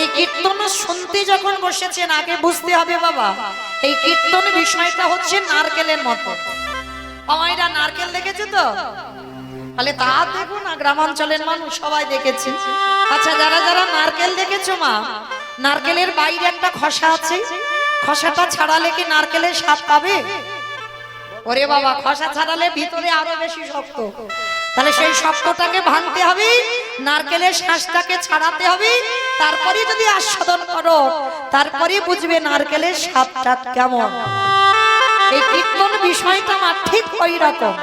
এই কীর্তন শুনতে যখন বসেছেন আগে বুঝতে হবে বাবা, এই কীর্তন বিষয়টা হচ্ছে নারকেলের মতো। আমায়রা নারকেল দেখেছো তো? তাহলে তা দেখো না, গ্রামাঞ্চলের মানুষ সবাই দেখেছে। আচ্ছা, যারা যারা নারকেল দেখেছো মা, নারকেলের বাইরে একটা খসা আছে, খসাটা ছাড়ালে কি নারকেলের স্বাদ পাবে? ওরে বাবা, খসা ছাড়ালে ভিতরে আরো বেশি শক্ত। তাহলে সেই শক্তটাকে ভাঙতে হবে, নারকেলের শ্বাসটাকে ছাড়াতে হবে, তারপরে যদি আস্বাদন করো তারপরে বুঝবে নারকেলের স্বাদটা কেমন। এই কীর্তন বিষয়টা আমার ঠিক ওই রকম।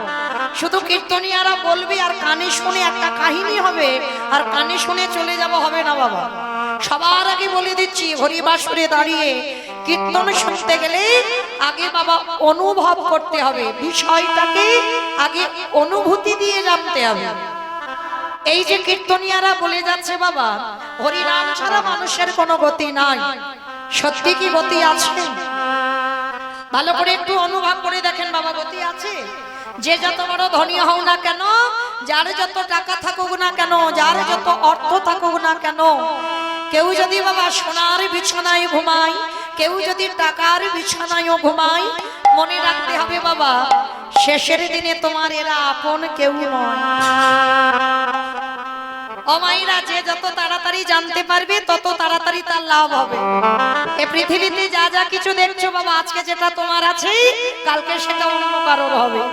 শুধু কীর্তনিয়ারা বলবে আর কানে শুনে একটা কাহিনী হবে আর কানে শুনে চলে যাব, হবে না বাবা। সবার আগে বলে দিচ্ছি, হরিবাসরে দাঁড়িয়ে কীর্তন শুনতে গেলে আগে বাবা অনুভব করতে হবে, বিষয়টাকে আগে অনুভূতি দিয়ে জানতে হবে। এই যে কীর্তনিয়ারা বলে যাচ্ছে বাবা, হরিনাম ছাড়া মানুষের কোনো গতি নাই, সত্যি কি গতি আছে? ভালো করে একটু অনুভব করে দেখেন বাবা, গতি আছে। যে যত বড় ধনী হও না কেন, যার যত টাকা থাকুক না কেন, যার যত অর্থ থাকুক না কেন, কেউ যদি বাবা সোনার বিছানায় ঘুমায়, কেউ যদি টাকার বিছানায়ও ঘুমায়, মনে রাখতে হবে বাবা, শেষের দিনে তোমার এরা আপন কেউ নয়। ও মায়েরা, যে যত তাড়াতাড়ি জানতে পারবে তত তাড়াতাড়ি তার লাভ হবে। এ পৃথিবীতে যা যা কিছু দেখছো বাবা, আজকে যেটা তোমার আছে কালকে সেটা অন্য কারোর হবে।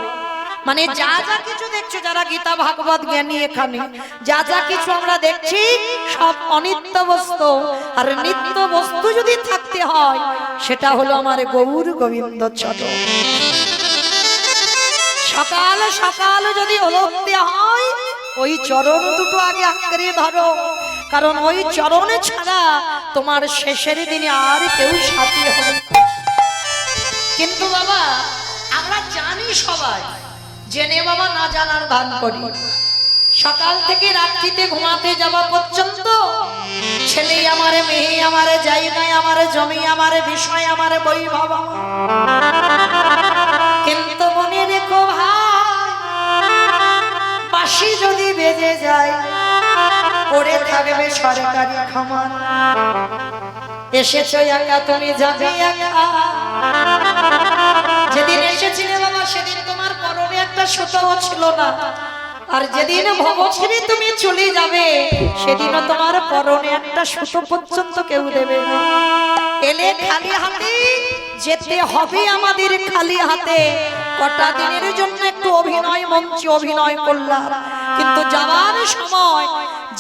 মানে যা যা কিছু দেখছো, যারা গীতা ভাগবত জ্ঞানী, এখানে যা যা কিছু আমরা দেখছি সব অনিত্য বস্তু। আর নিত্য বস্তু যদি থাকতে হয় সেটা হলো আমার গৌর গোবিন্দ চরণ। সকাল সকাল যদি ওলগতে হয়, ওই চরণ দুটো আগে আঁকড়ে ধরো, কারণ ওই চরণ ছাড়া তোমার শেষের দিনে আর কেউ সাথী হবে। কিন্তু বাবা আমরা জানি সবাই, জেনে বাবা না জানার ভান করি। সকাল থেকে রাত্রিতে ঘুমাতে যাওয়া পর্যন্ত ছেলে আমার, মেয়ে আমার, জায়গায় আমার, জমি আমার, বিষয় আমার, বৈভব। কিন্তু মনে রেখো ভাই, বাঁশি যদি বেজে যায় পড়ে থাকবে সরকারি খামার। এসেছো একা, তুমি যাবে একা। যেদিন এসেছিলে বাবা সেদিন তোমার পরনে একটা সুতোও ছিল না, আর যেদিন ভব ছেড়ে তুমি চলে যাবে সেদিনও তোমার পরনে একটা সুতো পর্যন্ত কেউ দেবে না। এলে খালি হাতে, যেতে হবে আমাদের খালি হাতে। কটা দিনের জন্য একটু অভিনয় মঞ্চে অভিনয় করলাম, কিন্তু যাওয়ার সময়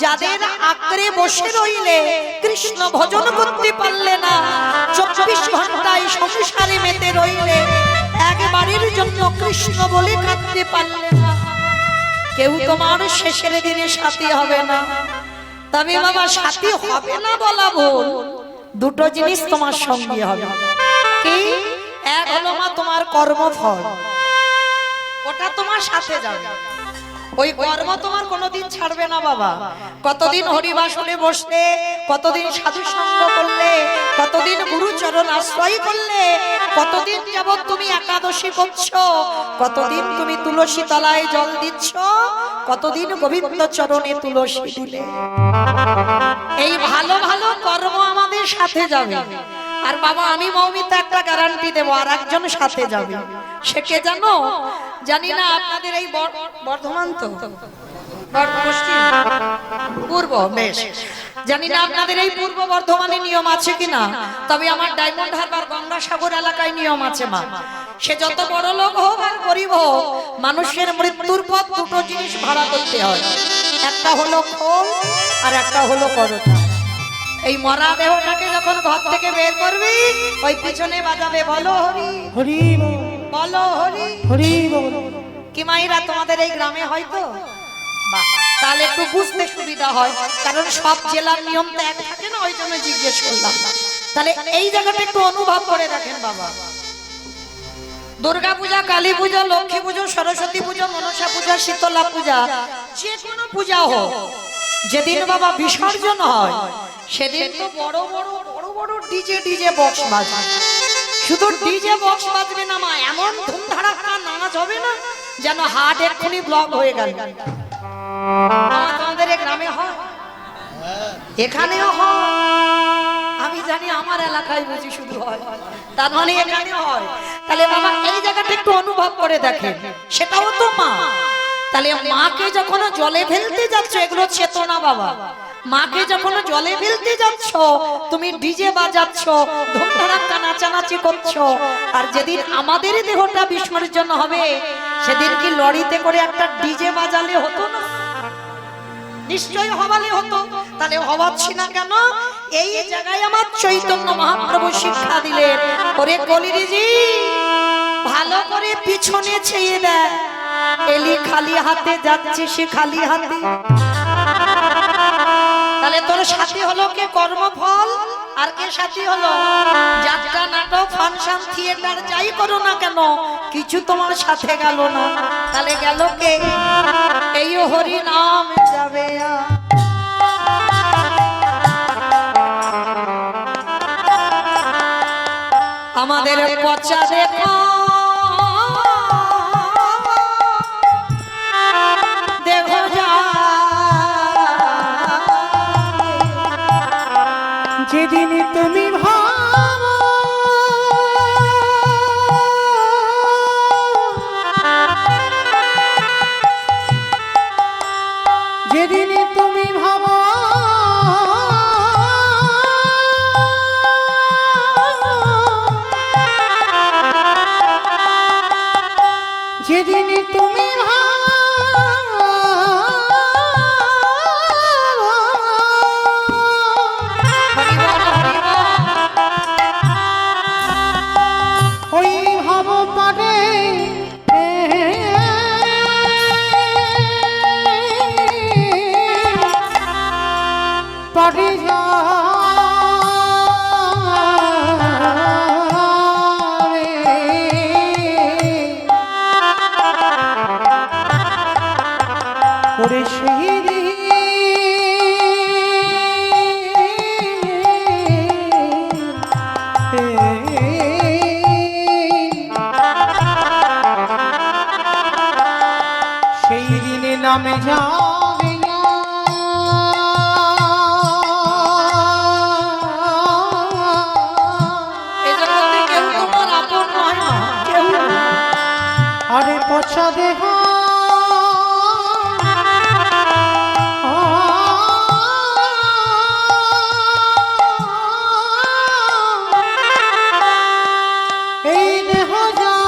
যাদের আঁকড়ে বসে রইলে কৃষ্ণ ভজন করতে পারলে না, 24 ঘন্টায় সংসারে মেতে রইলে, একবারের জন্য কৃষ্ণ বলে কাঁদতে পারলে না, কেউ তোমার শেষের দিনে সাথী হবে না। তবে বাবা সাথী হবে না বলা ভুল, দুটো জিনিস তোমার সঙ্গে হবে। কি? এক হলো মা তোমার কর্মফল, ওটা তোমার সাথে যাবে। ওই কর্ম তোমার কোনোদিন ছাড়বে না বাবা। কতদিন হরিবাসনে বসলে, কতদিন সাধু সঙ্গ করলে, কতদিন গুরুচরণ আশ্রয় করলে, কতদিন যাবত তুমি একাদশী করছো, কতদিন তুমি তুলসী তলায় জল দিচ্ছ, কতদিন গোবিন্দ চরণে তুলসী দিলে। এই ভালো ভালো কর্ম আমাদের সাথে যাবে। আর বাবা আমি মৌমিতা একটা গ্যারান্টি দেবো, আর একজন সাথে যাবে। সে কে জানো? জানি না আপনাদের এই বর্ধমান তো পূর্ব, বেশ জানি না আপনাদের এই পূর্ব বর্ধমানে নিয়ম আছে কিনা, তবে আমার ডায়মন্ড হারবার গঙ্গাসাগর এলাকায় নিয়ম আছে মা। সে যত বড় লোক হোক আর গরিব হোক, মানুষের মৃত্যুর পর দুটো জিনিস ভাড়া করতে হয়, একটা হলো খোল আর একটা হলো করোটা। এই মরা দেহটাকে যখন ঘর থেকে বের করবি, ওই পিছনে বাজাবে বলো হরি হরি, বলো হরি হরি। কি মাইরা তোমাদের এই গ্রামে হয়তো? বাহ, তাহলে একটু বুঝতে সুবিধা হয়, কারণ সব জেলার নিয়ম তো এক থাকে না, ওই জন্য জিজ্ঞেস করলাম। তাহলে এই জায়গাটা একটু অনুভব করে দেখেন বাবা। দুর্গা পূজা, কালী পূজা, লক্ষ্মী পুজো, সরস্বতী পূজা, মনসা পূজা, শীতলা পূজা, যে কোনো পূজা হোক, যেদিন বাবা বিসর্জন হয় সেদিন তো বড় বড় বড় বড় ডিজে বক্স বাজবে। শুধু ডিজে বক্স বাজবে না মা, এমন ধুমধাড়াক্কা নাচ হবে না যেন হার্ট এক্ষুনি ব্লক হয়ে গেল। তোমাদের গ্রামে হয়, এখানেও হয়। এলাকায় বুঝি শুধু হয়, তার মানে এখানে হয়। তাহলে বাবা এই জায়গাটা একটু অনুভব করে দেখেন, সেটাও তো মা। তাহলে মাকে যখন জলে ফেলতে যাচ্ছ, এগুলো চেতনা বাবা। মাকে যখন জলে ফেলতে যাচ্ছ, তুমি ডিজে বাজাচ্ছ, ধুমধাড়াক্কা নাচানাচি করছো। আর যেদিন আমাদের দেহটা বিসর্জন হবে, সেদিন কি লরিতে করে একটা ডিজে বাজালে হতো না? নিশ্চয়ই হবালে হতো। তাহলে হবাচ্ছি না কেন? এই জায়গায় আমার চৈতন্য মহাপ্রভু শিক্ষা দিলেন, ওরে কলিরিজি ভালো করে পিছনে ছেয়ে দেয়। এলি খালি হাতে যাচ্ছে, সে খালি হাতে। তাহলে তোর সাথী হলো কে? কর্মফল। আর কে সাথী হলো? যাত্রা, নাটক, ফাংশন, থিয়েটার যাই করো না কেন, কিছু তোমার সাথে গেল না। তাহলে গেল কে? এই হরি নাম যাবে। আমাদের পচা দেখো দেখো যা, যেদিন তুমি ভাবো যেদিন তুমি ভাবো যেদিন তুমি ওই ভাব পারে পারে ওরে সেই দিনে নামে যাবে না। এই জগতে কেউ তোমার আপন নয় মা, কেউ না। আরে পচা দেহ এই দেহ যাবে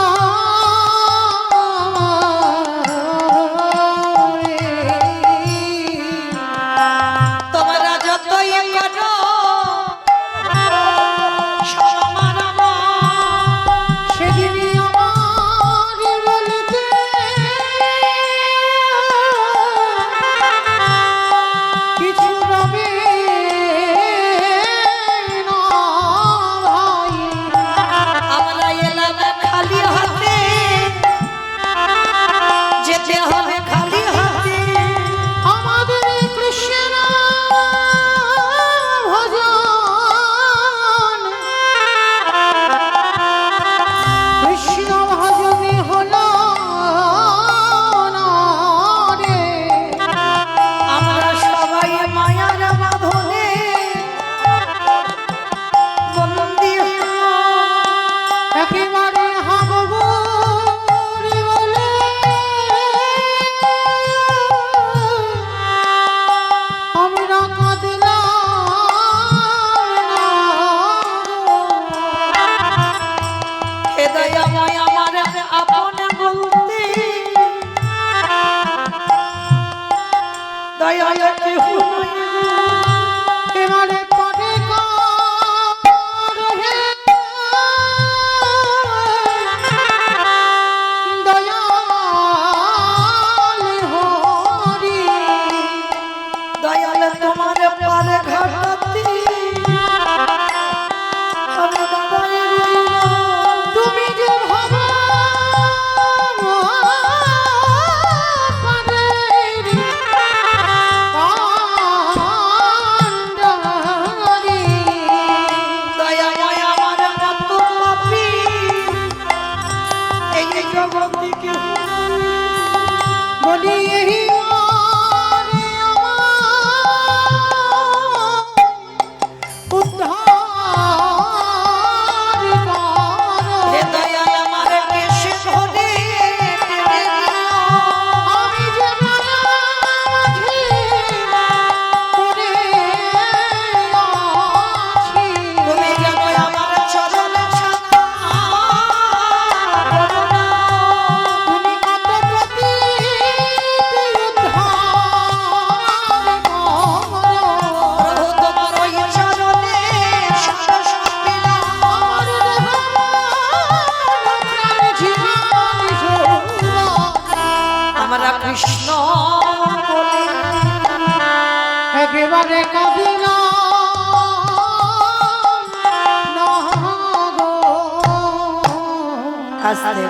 আস্তে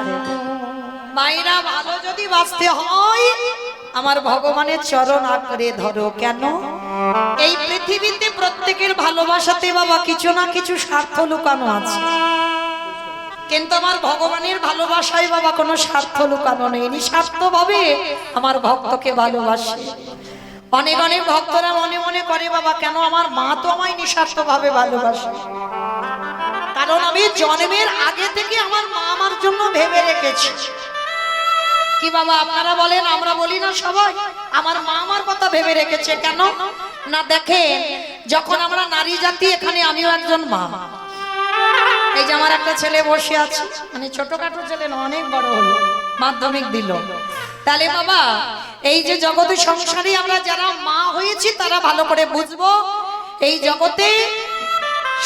মায়েরা ভালো যদি বাঁচতে হয় আমার ভগবানের চরণ আঁকড়ে ধরো। কেন? এই পৃথিবীতে প্রত্যেকের ভালোবাসাতে বাবা কিছু না কিছু স্বার্থ লুকানো আছে, কিন্তু আমার ভগবানের ভালোবাসায় বাবা কোনো স্বার্থ লুকানো নেই। নিঃস্বার্থ ভাবে আমার ভক্তকে ভালোবাসে। অনেক অনেক ভক্তরা মনে মনে করে বাবা কেন আমার মা তো আমায় নিঃস্বার্থ ভাবে ভালোবাসে, কারণ আমি জন্মের আগে থেকে আমার মা আমার জন্য ভেবে রেখেছি। কি বাবা আপনারা বলেন, আমরা বলি না সবাই আমার মা আমার কথা ভেবে রেখেছে। কেন না দেখেন, যখন আমরা নারী জাতি, এখানে আমিও একজন মা। এই যে আমার একটা ছেলে বসে আছে, মানে ছোটখাটো ছেলে না, অনেক বড় হলো, মাধ্যমিক দিল। তাহলে বাবা এই যে জগতে সংসারী আমরা যারা মা হয়েছি তারা ভালো করে বুঝবো, এই জগতে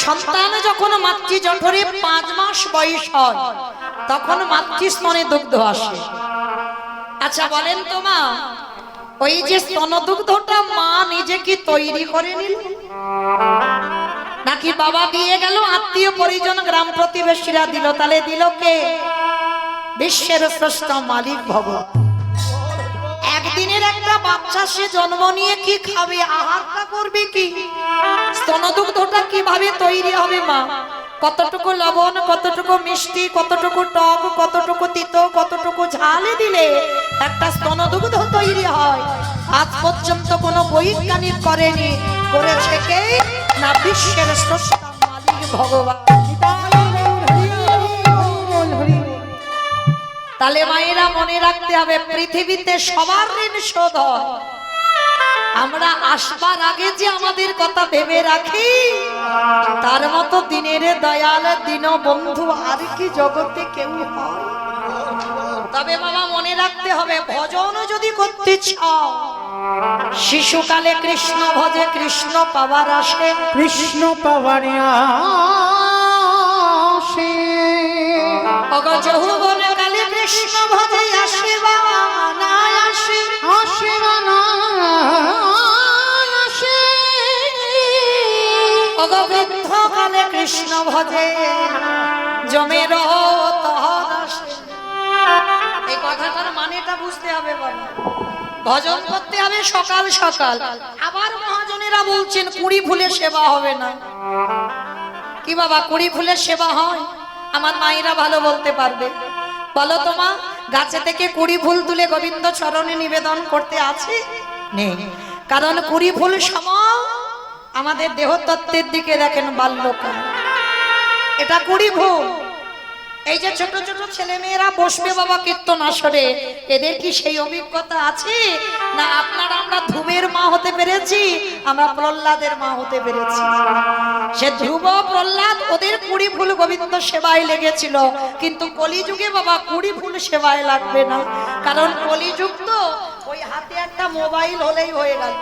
সন্তান যখন মাতৃ জঠরে 5 মাস বয়স হয় তখন মাতৃস্তনে দুগ্ধ আসে। আচ্ছা বলেন তো মা, ওই যে স্তনদুগ্ধটা মা নিজে কি তৈরি করে নিল, নাকি বাবা দিয়ে গেল, আত্মীয় পরিজন গ্রাম প্রতিবেশীরা দিল? তাহলে দিল কে? বিশ্বের শ্রেষ্ঠ মালিক ভগবান। একদিনের একটা বাচ্চা সে জন্ম নিয়ে কি খাবে, আহারটা করবে কি, স্তনদুগ্ধটা কিভাবে তৈরি হবে মা? কতটুকু লবণ, কতটুকু মিষ্টি, কতটুকু টক, কতটুকু তিতো, কতটুকু ঝালে দিলে একটা স্তনদুগ্ধ তৈরি হয়, আজ পর্যন্ত কোনো বৈজ্ঞানিক করেনি। করেছে কে? না বিশ্বের স্রষ্টা মালিক ভগবান। তাহলে মায়েরা মনে রাখতে হবে পৃথিবীতে সবার ঋণ শোধ হয়। আমরা আসবার আগে যে আমাদের কথা ভেবে রাখি, তার মতো দিনের দয়াল দীন বন্ধু আর কি জগতে কেউ হয়? তবে বাবা মনে রাখতে হবে, ভজন যদি করতে চাও, শিশুকালে কৃষ্ণ ভজে কৃষ্ণ পাওয়ার আসে, কৃষ্ণ পাওয়ার আসে, যৌবন কালে কৃষ্ণ ভজে আসে বাবা না আসে, আসে না আসে, বৃদ্ধ কালে কৃষ্ণ ভজে জমের তহর আসে। এই কথাটার মানেটা বুঝতে হবে বাবা। ভজন করতে হবে সকাল সকাল। আবার মহাজনেরা বলছেন 20 ফুলের সেবা হবে না। কি বাবা 20 ফুলের সেবা হয়? আমার মায়েরা ভালো বলতে পারবে। বলো তোমা, গাছে থেকে 20 ফুল তুলে গোবিন্দ চরণে নিবেদন করতে আছে? নেই, কারণ 20 ফুল সম আমাদের দেহতত্ত্বের দিকে দেখেন বাল্যকাল, এটা 20 ফুল। এই যে ছোট ছোট ছেলে মেয়েরা বসবে বাবা কীর্তন আসরে, এদের কি সেই অভিজ্ঞতা আছে? না আপনারা আমরা ধ্রুবের মা হতে পেরেছি, আমরা প্রহ্লাদের মা হতে পেরেছি। সে ধ্রুব প্রহ্লাদ ওদের 20 ফুল গোবিন্দ সেবায় লেগেছিল, কিন্তু কলিযুগে বাবা 20 ফুল সেবায় লাগবে না, কারণ কলিযুগ তো ওই হাতে একটা মোবাইল হলেই হয়ে গেল,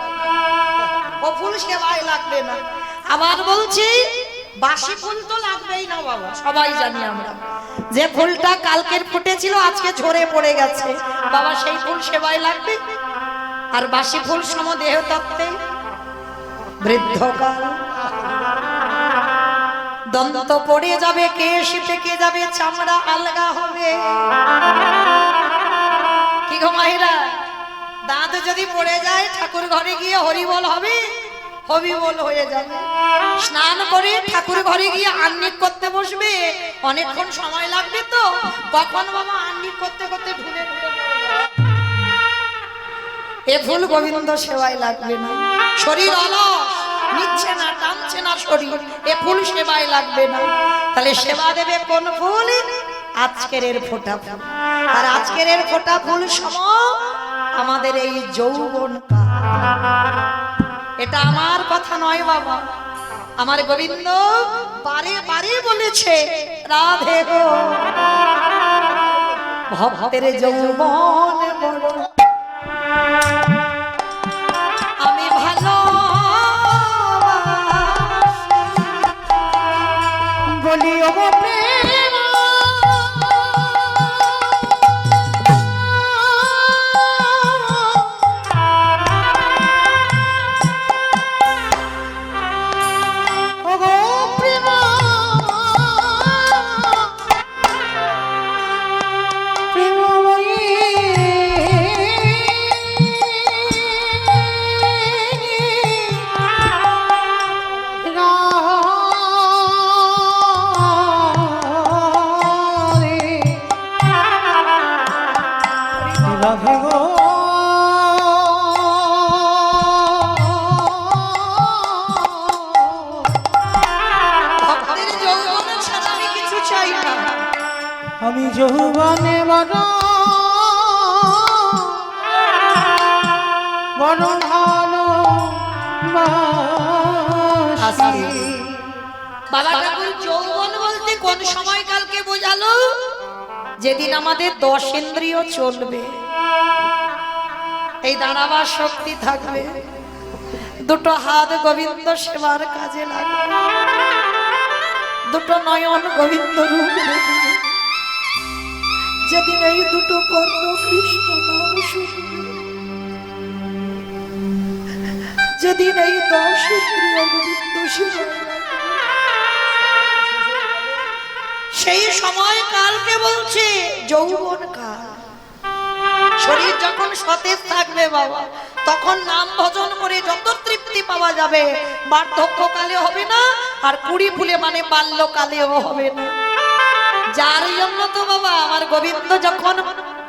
ও ফুল সেবায় লাগবে না। আবার বলছি বাসি ফুল তো লাগবেই না বাবা, সবাই জানি আমরা, যে ফুলটা কালকের ফুটেছিল আজকে ঝরে পড়ে গেছে বাবা, সেই ফুল সেবায় লাগবে। আর বাসি ফুল সম দেহ তত্ত্বে বৃদ্ধকাল, দন্ত পড়ে যাবে, কেশ পেকে যাবে, চামড়া আলগা হবে। কি গো মায়েরা, দাঁত যদি পড়ে যায় ঠাকুর ঘরে গিয়ে হরিবল হবে, হবিবল হয়ে যাবে। স্নান করে ঠাকুর ঘরে গিয়ে আহ্নিক করতে বসবে, অনেকক্ষণ সময় লাগবে তো, কখন বাবা আহ্নিক করতে করতে ঢুলে এ ফুল গোবিন্দ সেবায় লাগবে না। শরীর অলস, নিচ্ছে না, টানছে না শরীর, এ ফুল সেবায় লাগবে না। তাহলে সেবা দেবে কোন ফুল? আজকের এর ফোঁটা ফুল। আর আজকের এর ফোঁটা ফুল সম আমাদের এই যৌবন কাল। এটা আমার কথা নয় বাবা, আমার গোবিন্দ বারে বারে বলেছে, রাধে গো ভক্তের যৌবন বড়, আমি ভালো বলি ও প্রেম, রাধে গো ভক্তের যৌবন ছাড়া আমি কিছু চাই না। আমি যৌবনে বড় বড় ভালো বাবা ঠাকুর যৌবন বলতে কোন সময়কালকে বোঝালো? যেদিন আমাদের 10 ইন্দ্রিয় চলবে, এই দাঁড়াবার শক্তি থাকবে, দুটো হাত গোবিন্দ সেবার কাজে লাগবে, দুটো নয়ন গোবিন্দ রূপ দেখবে, যেদিন এই দুটো কর্ণ কৃষ্ণ নাম শুনবে, যেদিন এই 10 ইন্দ্রিয় গোবিন্দ সেবার, সেই সময় কালকে বলছে যৌবন কাল। শরীর যখন সতেজ থাকবে বাবা, তখন নাম ভজন করে যত তৃপ্তি পাওয়া যাবে, বার্ধক্যকালে হবে না, আর কুড়ি ফুলে মানে বাল্যকালেও হবে না। যার জন্য তো বাবা আমার গোবিন্দ যখন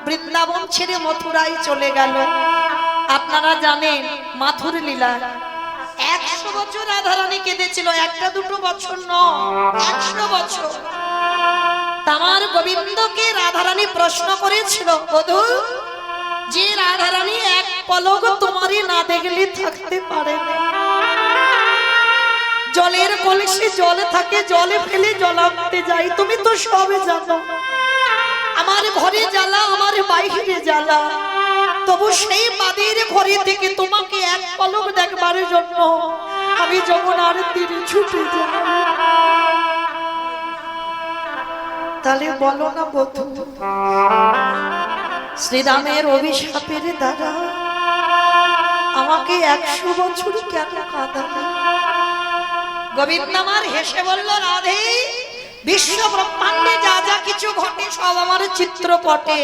বৃন্দাবন ছেড়ে মথুরায় চলে গেল, আপনারা জানেন মাথুর লীলা 100 বছর রাধারানী কেঁদেছিল, একটা দুটো বছর নয়, 100 বছর। আমার গোবিন্দকে রাধারানী প্রশ্ন করেছিল, বধূ যে রাধারানী এক পলক তোমারই না দেখলে থাকতে পারে না, জলের কলসি জলে থাকে, জলে ফেলে জলাতে যাই, তুমি তো সবে জানো, আমার ঘরে জ্বালা আমার বাইরে জ্বালা, তবু সেই বাদের ঘরে থেকে তোমাকে এক পলক দেখবার জন্য আমি যমুনার তীরে ছুটে যাই। তাহলে বলো না বধূ, শ্রীরামের অভিশাপের দ্বারা আমাকে 100 বছর কেন কাঁদালে? গোবিন্দ আমার হেসে বলল, রাধে বিশ্ব ব্রহ্মাণ্ডে যা যা কিছু ঘটে সব আমার চিত্রপটে,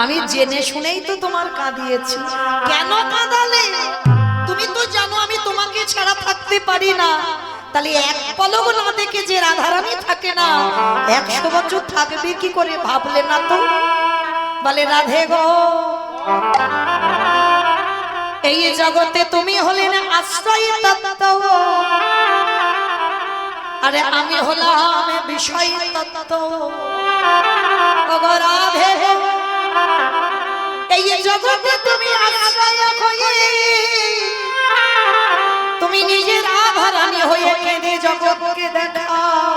আমি জেনে শুনেই তো তোমার কাঁদিয়েছি। কেন কাঁদালে? তুমি তো জানো আমি তোমাকে ছাড়া থাকতে পারি না, তাহলে এক পলক না দেখে যে রাধারানী থাকে না, 100 বছর থাকবে কি করে ভাবলে না তো? বলে রাধে গো, এই জগতে তুমি হলেন আশ্রয় তত্ত্ব, আরে আমি হলাম বিষয় তত্ত্ব। ওগো রাধে, এই জগতে তুমি আশ্রয় হয়ে, তুমি নিজের রাধারানী হয়ে কেঁদে জগৎকে দেখাও।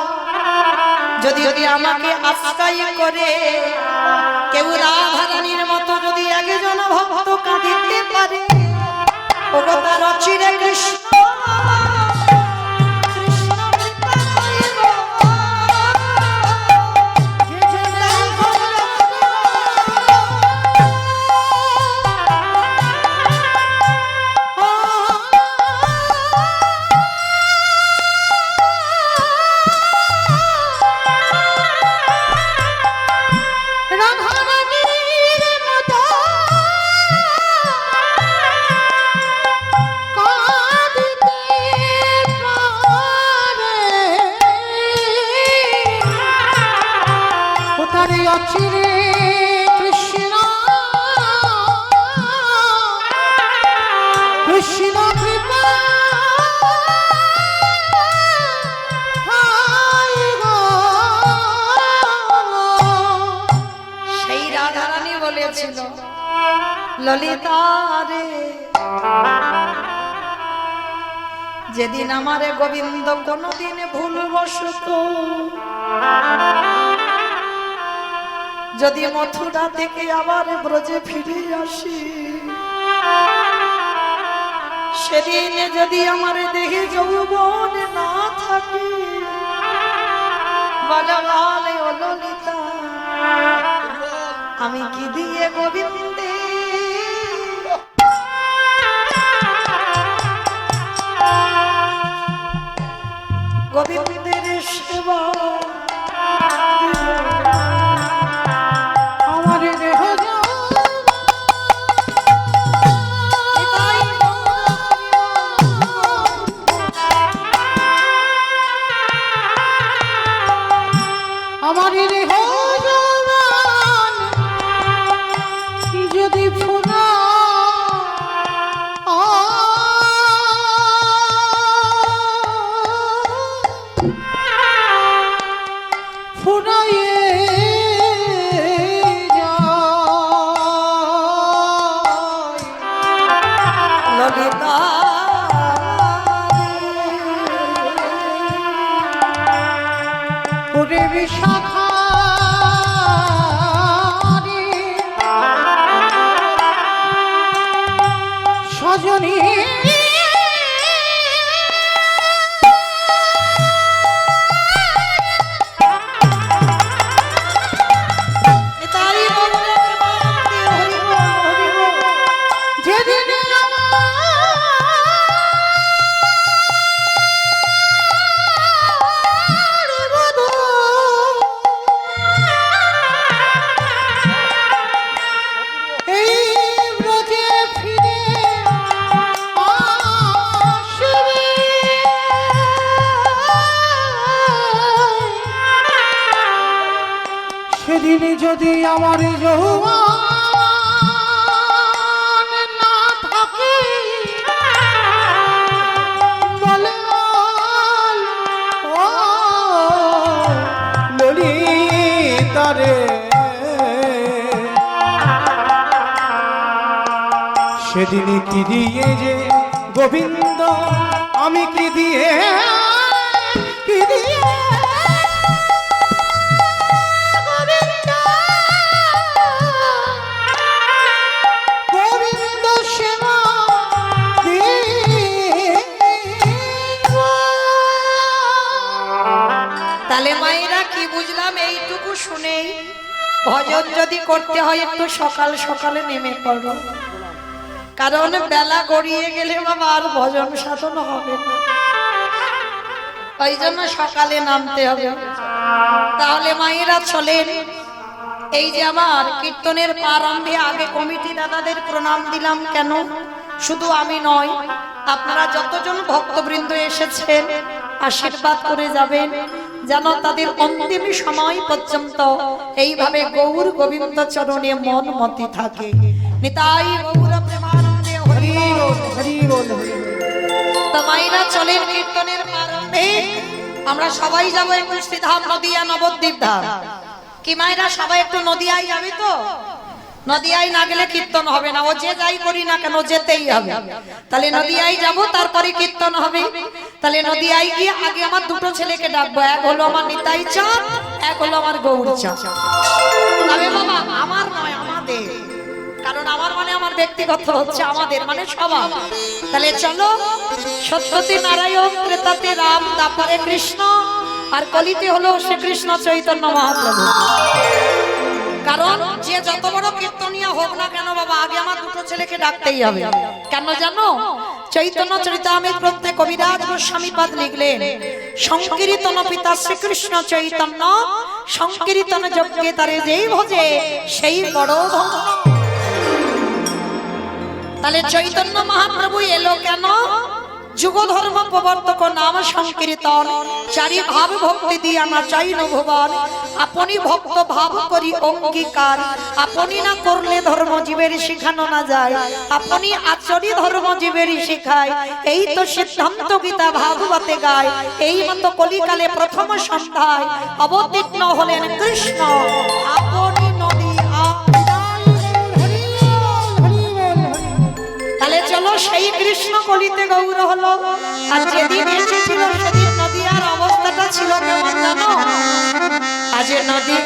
যদি যদি আমাকে আশ্রয় করে কেউ রাধারানীর মতো যদি একজন ভক্ত কাঁদিতে পারে, ওগো তার চিরে কৃষ্ণ ললিতা রে, যেদিন আমারে গোবিন্দ কোনদিন ভুলবশত যদি মথুরা থেকে আবার ব্রজে ফিরে আসি, সেদিন যদি আমারে দেহে যৌবন না থাকে, বলে ও ললিতা আমি কি দিয়ে গোবিন্দে গোবিন্দের সেবা আমার দেহ আমার দেহ বিশাখা সজনী যেদিন সেদিন যদি আমার যৌবন না থাকে বলে ও ললিতারে সেদিন কি দিয়ে যে গোবিন্দ আমি কি দিয়ে গোবিন্দ সেবা তাহলে মায়েরা কি বুঝলাম এইটুকু শুনেই ভজন যদি করতে হয় একটু সকাল সকালে নেমে পড়ো, কারণ বেলা গড়িয়ে গেলে বাবা আর ভজন সাধন হবে না, ওই জন্য সকালে নামতে হবে। তাহলে মায়েরা চলেন, এই যে আমার কীর্তনের প্রারম্ভে আগে কমিটি দাদাদের প্রণাম দিলাম কেন, শুধু আমি নয় আপনারা যতজন ভক্তবৃন্দ এসেছেন আশীর্বাদ করে যাবেন যেন তাদের অন্তিম সময় পর্যন্ত এইভাবে গৌর গোবিন্দ চরণে মন মতি থাকে। নিতাই গৌর প্রেমানন্দে হরি বল, হরি বল। তো মায়েরা চলেন, কীর্তনের প্রারম্ভে আমরা সবাই যাবো একটু শ্রীধাম নদিয়া নবদ্বীপ ধাম। কি মায়েরা সবাই একটু নদিয়ায় যাবে তো? নদিয়ায় না গেলে কীর্তন হবে না, ও যে যাই করি না কেন যেতেই হবে। তাহলে নদিয়ায় যাব, তারপরে কীর্তন হবে। তাহলে নদিয়ায় গিয়ে আগে আমার দুটো ছেলেকে ডাকবো, এক হলো আমার নিতাই চাঁদ, এক হলো আমার গৌর চাঁদ। তবে বাবা আমার নয়, আমাদের, কারণ আমার মানে আমার ব্যক্তিগত হচ্ছে, আমাদের মানে সবার। তাহলে চলো, সত্যতে নারায়ণ, ত্রেতাতে রাম, তারপরে কৃষ্ণ, আর কলিতে হলো শ্রীকৃষ্ণ চৈতন্য মহাপ্রভু। কারণ যে যত বড় কীর্তনীয় হোক না কেন বাবা আগে আমার দুটো ছেলেকে ডাকতেই হবে। কেন জানো? চৈতন্য চরিতামৃত প্রত্যেক কবিরাজ গোস্বামীপাদ লিখলেন, সংকীর্তন পিতা শ্রীকৃষ্ণ চৈতন্য, সংকীর্তন যজ্ঞে তারে যেই ভজে সেই বড় ধন্য। তাহলে চৈতন্য মহাপ্রভু এলো কেন? যুগ ধর্ম প্রবর্তক নাম সংকীর্তন, চারি ভাব ভক্তি দিয়া না চাইন ভুবন, আপনি ভক্ত ভাব করি অঙ্গীকার, আপনি না করলে ধর্ম জীবের শিখানো না যায়, আপনি আচরি ধর্ম জীবের শিখায়, এই তো সিদ্ধান্ত গীতা ভাগবতে গায়। এই মতো কলিকালে প্রথম সন্ধ্যায় অবতীর্ণ হলেন কৃষ্ণ, আপনি নদী। তাহলে চলো সেই কৃষ্ণ কলিতে গৌর হলো। আর যেদিন এসেছিল সেদিন নদীয়ার অবস্থাটা ছিল কেমন জানো? আজ নদী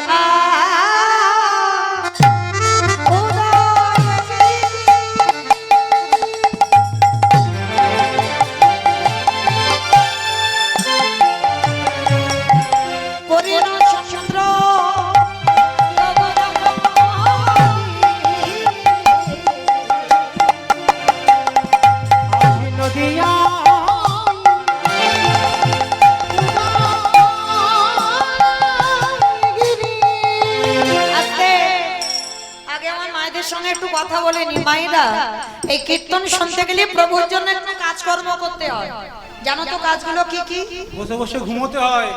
সঙ্গে একটু কথা বলে নি। মায়েরা এই কীর্তন শুনতে গেলে প্রভুর জন্য একটু কাজকর্ম করতে হয়, জানো তো কাজগুলো কি কি? বসে বসে ঘুমোতে হয়,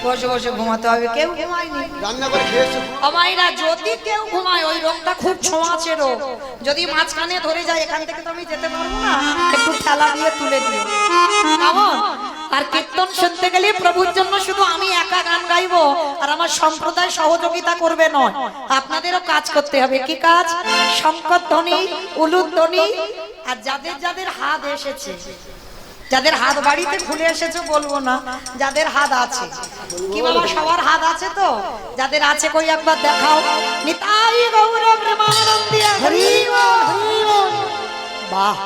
বসে বসে ঘুমাতে হবে। কেউ ঘুমায়নি, রান্না করে খেয়েছে। মায়েরা যদি কেউ ঘুমায় ওই রোগটা খুব ছোঁয়াচে রোগ, যদি মাঝখানে ধরে যায় এখান থেকে তো আমি যেতে পারবো না, একটু ঠেলা দিয়ে তুলে দিও কেমন? আর কীর্তন শুনতে গেলে প্রভুর জন্য শুধু আমি একা গান গাইবো আর আমার সম্প্রদায় সহযোগিতা করবে নয়, আপনাদেরও কাজ করতে হবে। কি কাজ? শঙ্কর ধ্বনি, উলুধ্বনি, আর যাদের যাদের হাত এসেছে যাদের হাত বাড়িতে খুলে এসেছো বলবো না, যাদের হাত আছে। কি বাবা সবার হাত আছে তো? যাদের আছে কই একবার দেখাও। নিতাই গৌর প্রেমানন্দে হরি বল, হরি বল। বাহ,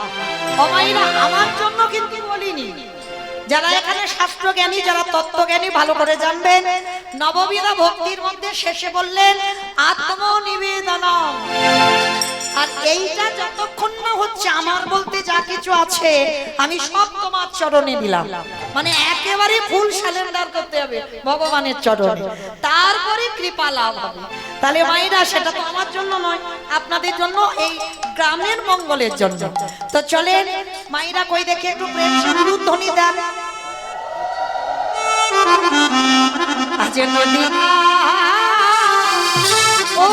ও মাইরা আমার জন্য কিন্তু বলিনি, যারা এখানে শাস্ত্র জ্ঞানী, যারা তত্ত্বজ্ঞানী ভালো করে জানবেন। নববিধা ভক্তির মধ্যে শেষে বললেন আত্মনিবেদন। আর এইটা যতক্ষণ না হচ্ছে আমার বলতে যা কিছু আছে আমি সব তোমার চরণে দিলাম, মানে একেবারে ফুল সারেন্ডার করতে হবে ভগবানের চরণে, তারপরে কৃপা লাভ হবে। তাহলে মায়েরা সেটা তো আমার জন্য নয়, আপনাদের জন্য, এই গ্রামের মঙ্গলের জন্য। তো চলেন মায়েরা কই দেখে একটু প্রেম সিঁদুর ধ্বনি দেন। আজ নদী ও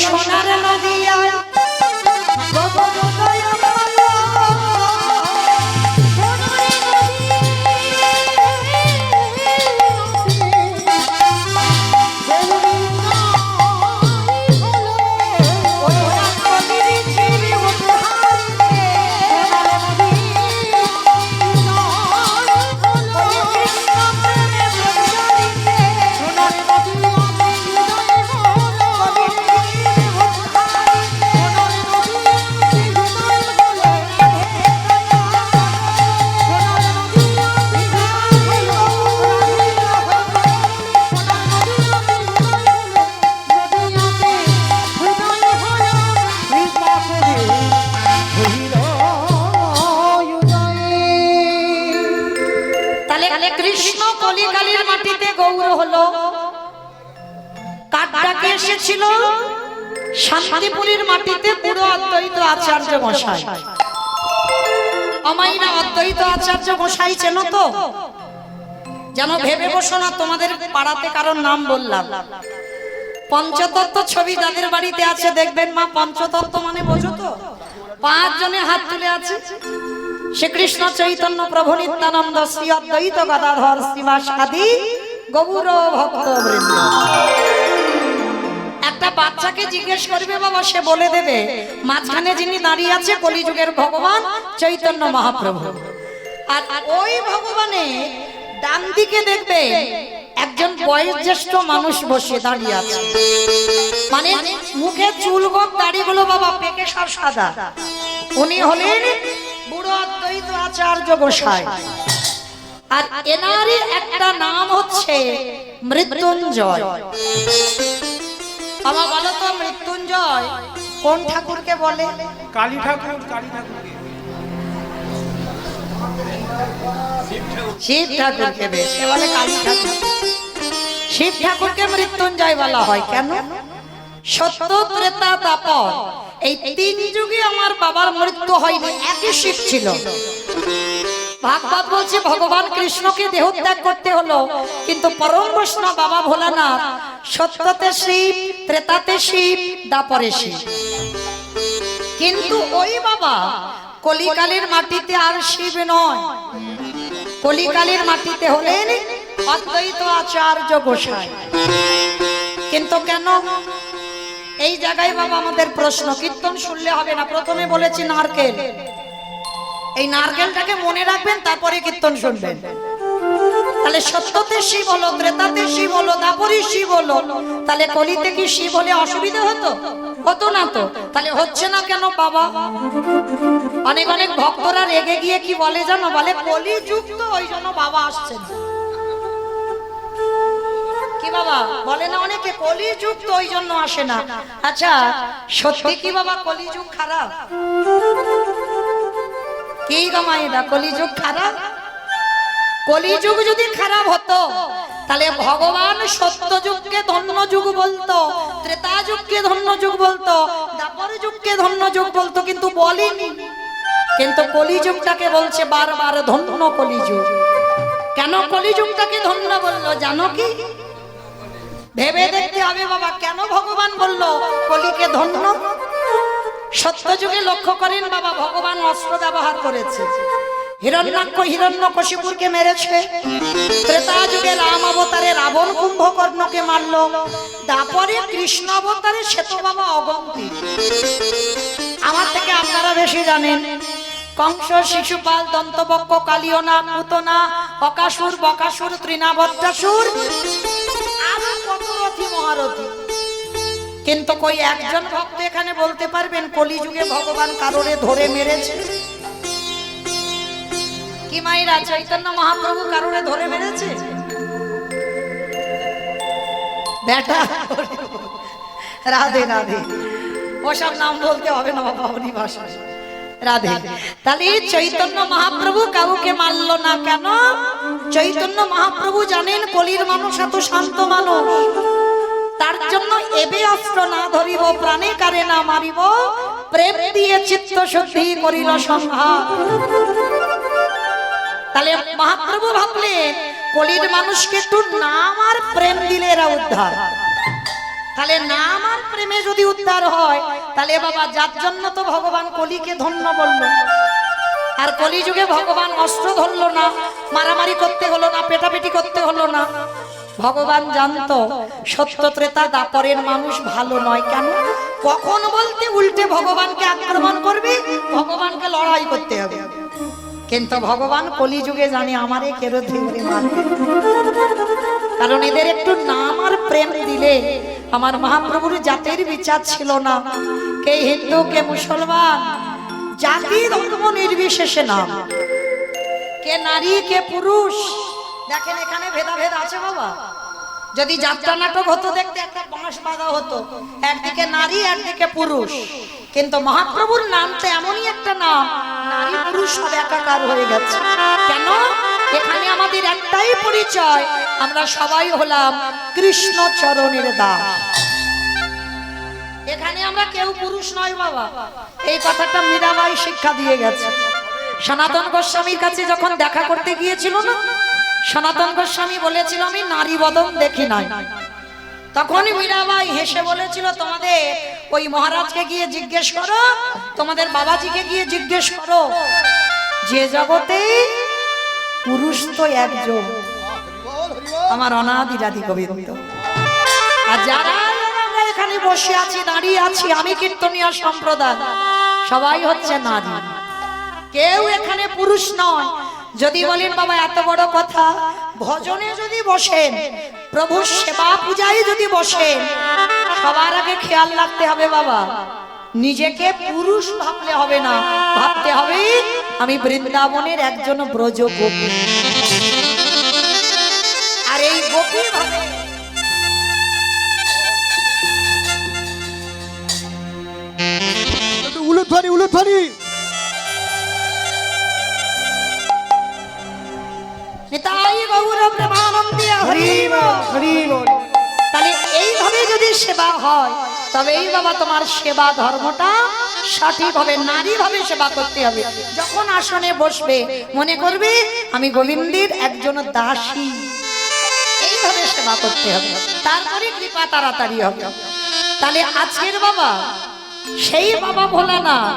সোনার নদিয়া কৃষ্ণ কলিকালের মাটিতে গৌর হলো। কাঠটাকে এসেছিল শান্তিপুরীর মাটিতে পুরো অদ্বৈত আচার্য মশাই। অমাইনা অদ্বৈত আচার্য মশাই চেনো তো? যেন ভেবে বসো না তোমাদের পাড়াতে কারোর নাম বললাম। পঞ্চতত্ত্ব ছবি যাদের বাড়িতে আছে দেখবেন মা, পঞ্চতত্ত্ব মানে বোঝো তো? 5 জনে হাত তুলে আছে। শ্রীকৃষ্ণ চৈতন্য প্রভু নিত্যানন্দ শ্রী অদ্বৈত গদাধর শ্রীবাসাদি গৌর ভক্তবৃন্দ। একটা বাচ্চাকে জিজ্ঞেস করবে বাবা, সে বলে দেবে মাঝখানে যিনি দাঁড়িয়ে আছে কলিযুগের ভগবান চৈতন্য মহাপ্রভু। আর ওই ভগবানে ডান দিকে দেখবে একজন বয়োজ্যেষ্ঠ মানুষ বসে দাঁড়িয়ে আছে, মানে মুখে চুলগোপ দাড়িগুলো বাবা পেকে সব সাদা। উনি হলেন বুড়ো অদ্বৈত আচার্য গোসাই। আর এনারই একটা নাম হচ্ছে মৃত্যুঞ্জয়। আমার বলো তো মৃত্যুঞ্জয় কোন ঠাকুরকে বলে? কালী ঠাকুর। কালী ঠাকুর শিব ঠাকুরকে বেশি বলে কালী ঠাকুর। শিব ঠাকুরকে মৃত্যুঞ্জয় বলা হয় কেন? সত্য ত্রেতা দাপর এই 3 যুগে আমার বাবার মৃত্যু হয়নি, একই শিব ছিল। ভাগবত বলছে ভগবান কৃষ্ণকে দেহত্যাগ করতে হলো, কিন্তু পরম বৈষ্ণব বাবা ভোলানাথ সত্যতে শিব, ত্রেতাতে শিব, দাপরে শিব। কিন্তু ওই বাবা কলিকালের মাটিতে আর শিব নয়, কলিকালের মাটিতে হলেন অদ্বৈত আচার্য গোসাই। কিন্তু কেন এই জায়গায় বাবা আমাদের প্রশ্ন, কীর্তন শুনলে হবে না। প্রথমে বলেছি নারকেল, এই নারকেলটাকে মনে রাখবেন, তারপরে কীর্তন শুনবেন। তাহলে সত্যতে শিব হলো, ত্রেতাতে শিব হলো, দাপরে শিব হলো, তাহলে কলিতে কি শিব হলে অসুবিধা হতো? হতো না তো। তাহলে হচ্ছে না কেন বাবা? অনেক অনেক ভক্তরা রেগে গিয়ে কি বলে জানো? বলে কলি যুগ তো, ওই জন্য বাবা আসছেন। কি বাবা বলে না অনেকে, কলি যুগ তো ওই জন্য আসে না। আচ্ছা সত্যি কি বাবা কলি যুগ খারাপ? কি গমাইদা কলি যুগ খারাপ? কলিযুগ যদি খারাপ হতো তাহলে ভগবান সত্য যুগকে ধন্য যুগ বলতো, ত্রেতা যুগকে ধন্য যুগ বলতো, দ্বাপর যুগকে ধন্য যুগ বলতো, কিন্তু বলেনি। কিন্তু কলিযুগটাকে বলছে বারবার ধন্য কলিযুগ। কেন কলিযুগটাকে ধন্য বললো জানো কি? ভেবে দেখতে হবে বাবা, কেন ভগবান বললো কলিকে ধন্য? সত্য যুগে লক্ষ্য করেন বাবা, ভগবান অস্ত্র ব্যবহার করেছে। হিরণ্যাক্ষ হিরণ্যকশিপুরকে মেরেছে। ত্রেতা যুগে রাম অবতারে রাবণ কুম্ভকর্ণকে মারলো। তারপরে কৃষ্ণ অবতারে শ্বেত বাবা অগন্তি। আমার থেকে আপনারা বেশি জানেন। কংস, শিশুপাল, দন্তবক্ষ, কালিয়না, পুতনা, অকাসুর, বকাসুর, তৃণাবদ্রাসুর, আরো কত রথী মহারথী। কিন্তু কই একজন ভক্ত এখানে বলতে পারবেন কলিযুগে ভগবান কারোরে ধরে মেরেছে? কি মায়েরা, চৈতন্য মহাপ্রভু কারোরে ধরে মেরেছে? বেটা রাধে রাধে, ওসব নাম বলতে হবে না বাবা, উনি ভাষা রাধে। তাহলে চৈতন্য মহাপ্রভু কাউকে মারলো না কেন? চৈতন্য মহাপ্রভু জানেন কলির মানুষ এত শান্ত মানুষ, তার জন্য এবে অস্ত্র না ধরিব, প্রাণে কারে না মারিব, প্রেম দিয়ে চিত্ত শুদ্ধি করিল সংহার। তাহলে মহাপ্রভু ভাবলেন কলির মানুষকে একটু নাম আর প্রেম দিলে এরা উদ্ধার। তাহলে নাম আর প্রেমে যদি উদ্ধার হয়, তাহলে বাবা যার জন্য তো ভগবান কলিকে ধন্য বলল। আর কলি যুগে ভগবান অস্ত্র ধরলো না, মারামারি করতে হলো না, পেটাপেটি করতে হলো না। ভগবান জানতো সত্য ত্রেতা দাপরের মানুষ ভালো নয়। কেন? কখন বলতে উল্টে ভগবানকে আক্রমণ করবে, ভগবানকে লড়াই করতে হবে। কিন্তু ভগবান কলিযুগে জানে আমারে কেরো ধরে মারবে, কারণ এদের একটু নাম আর প্রেম দিলে আমার মহাপ্রভুর জাতের বিচার ছিল না। কে হিন্দু, কে মুসলমান, জাতি ধর্ম নির্বিশেষে না, কে নারী, কে পুরুষ। দেখেন এখানে ভেদাভেদ আছে বাবা। যদি যাত্রা নাটক হতো দেখতে একটা বাঁশ বাঁধা হতো, একদিকে নারী একদিকে পুরুষ। কিন্তু মহাপ্রভুর নামটা এমনই একটা নাম, নারী পুরুষ সব একাকার হয়ে গেছে। কেন? এখানে আমাদের একটাই পরিচয়, আমরা সবাই হলাম কৃষ্ণ চরণের দাস। এখানে আমরা কেউ পুরুষ নয় বাবা, এই কথাটা মীরাবাই শিক্ষা দিয়ে গেছে। সনাতন গোস্বামীর কাছে যখন দেখা করতে গিয়েছিল না, সনাতন গোস্বামী বলেছিল আমি নারী বদন দেখি নাই। তখনই মীরাবাই হেসে বলেছিল তোমাদের ওই মহারাজকে গিয়ে জিজ্ঞেস করো, তোমাদের বাবাজিকে গিয়ে জিজ্ঞেস করো, যে জগতে পুরুষ তো একজন, আমার অনাদিরাদি গোবিন্দ। আর যারা আমরা এখানে বসে আছি, দাঁড়িয়ে আছি, আমি কীর্তনীয় সম্প্রদায়, সবাই হচ্ছে নারী, কেউ এখানে পুরুষ নয়। যদি বলেন বাবা এত বড় কথা, ভজনে যদি বসেন, প্রভু সেবা পূজায় যদি বসেন, সবার আগে খেয়াল রাখতে হবে বাবা, নিজেকে পুরুষ ভাবলে হবে না, ভাবতে হবে আমি বৃন্দাবনের একজন ব্রজ গোপী। আর এই গোপী ভাবে উলুধ্বনি উলুধ্বনি নিতাই গৌর প্রেমানন্দে হরি বল, হরি বল। তাহলে এইভাবে যদি সেবা হয়, তবেই বাবা তোমার সেবা ধর্মটা সঠিক হবে। নারী ভাবে সেবা করতে হবে। যখন আসনে বসবে মনে করবে আমি গোবিন্দের একজন দাসী, এইভাবে সেবা করতে হবে, তারপরে কৃপা তাড়াতাড়ি হবে। তাহলে আজকের বাবা সেই বাবা ভোলানাথ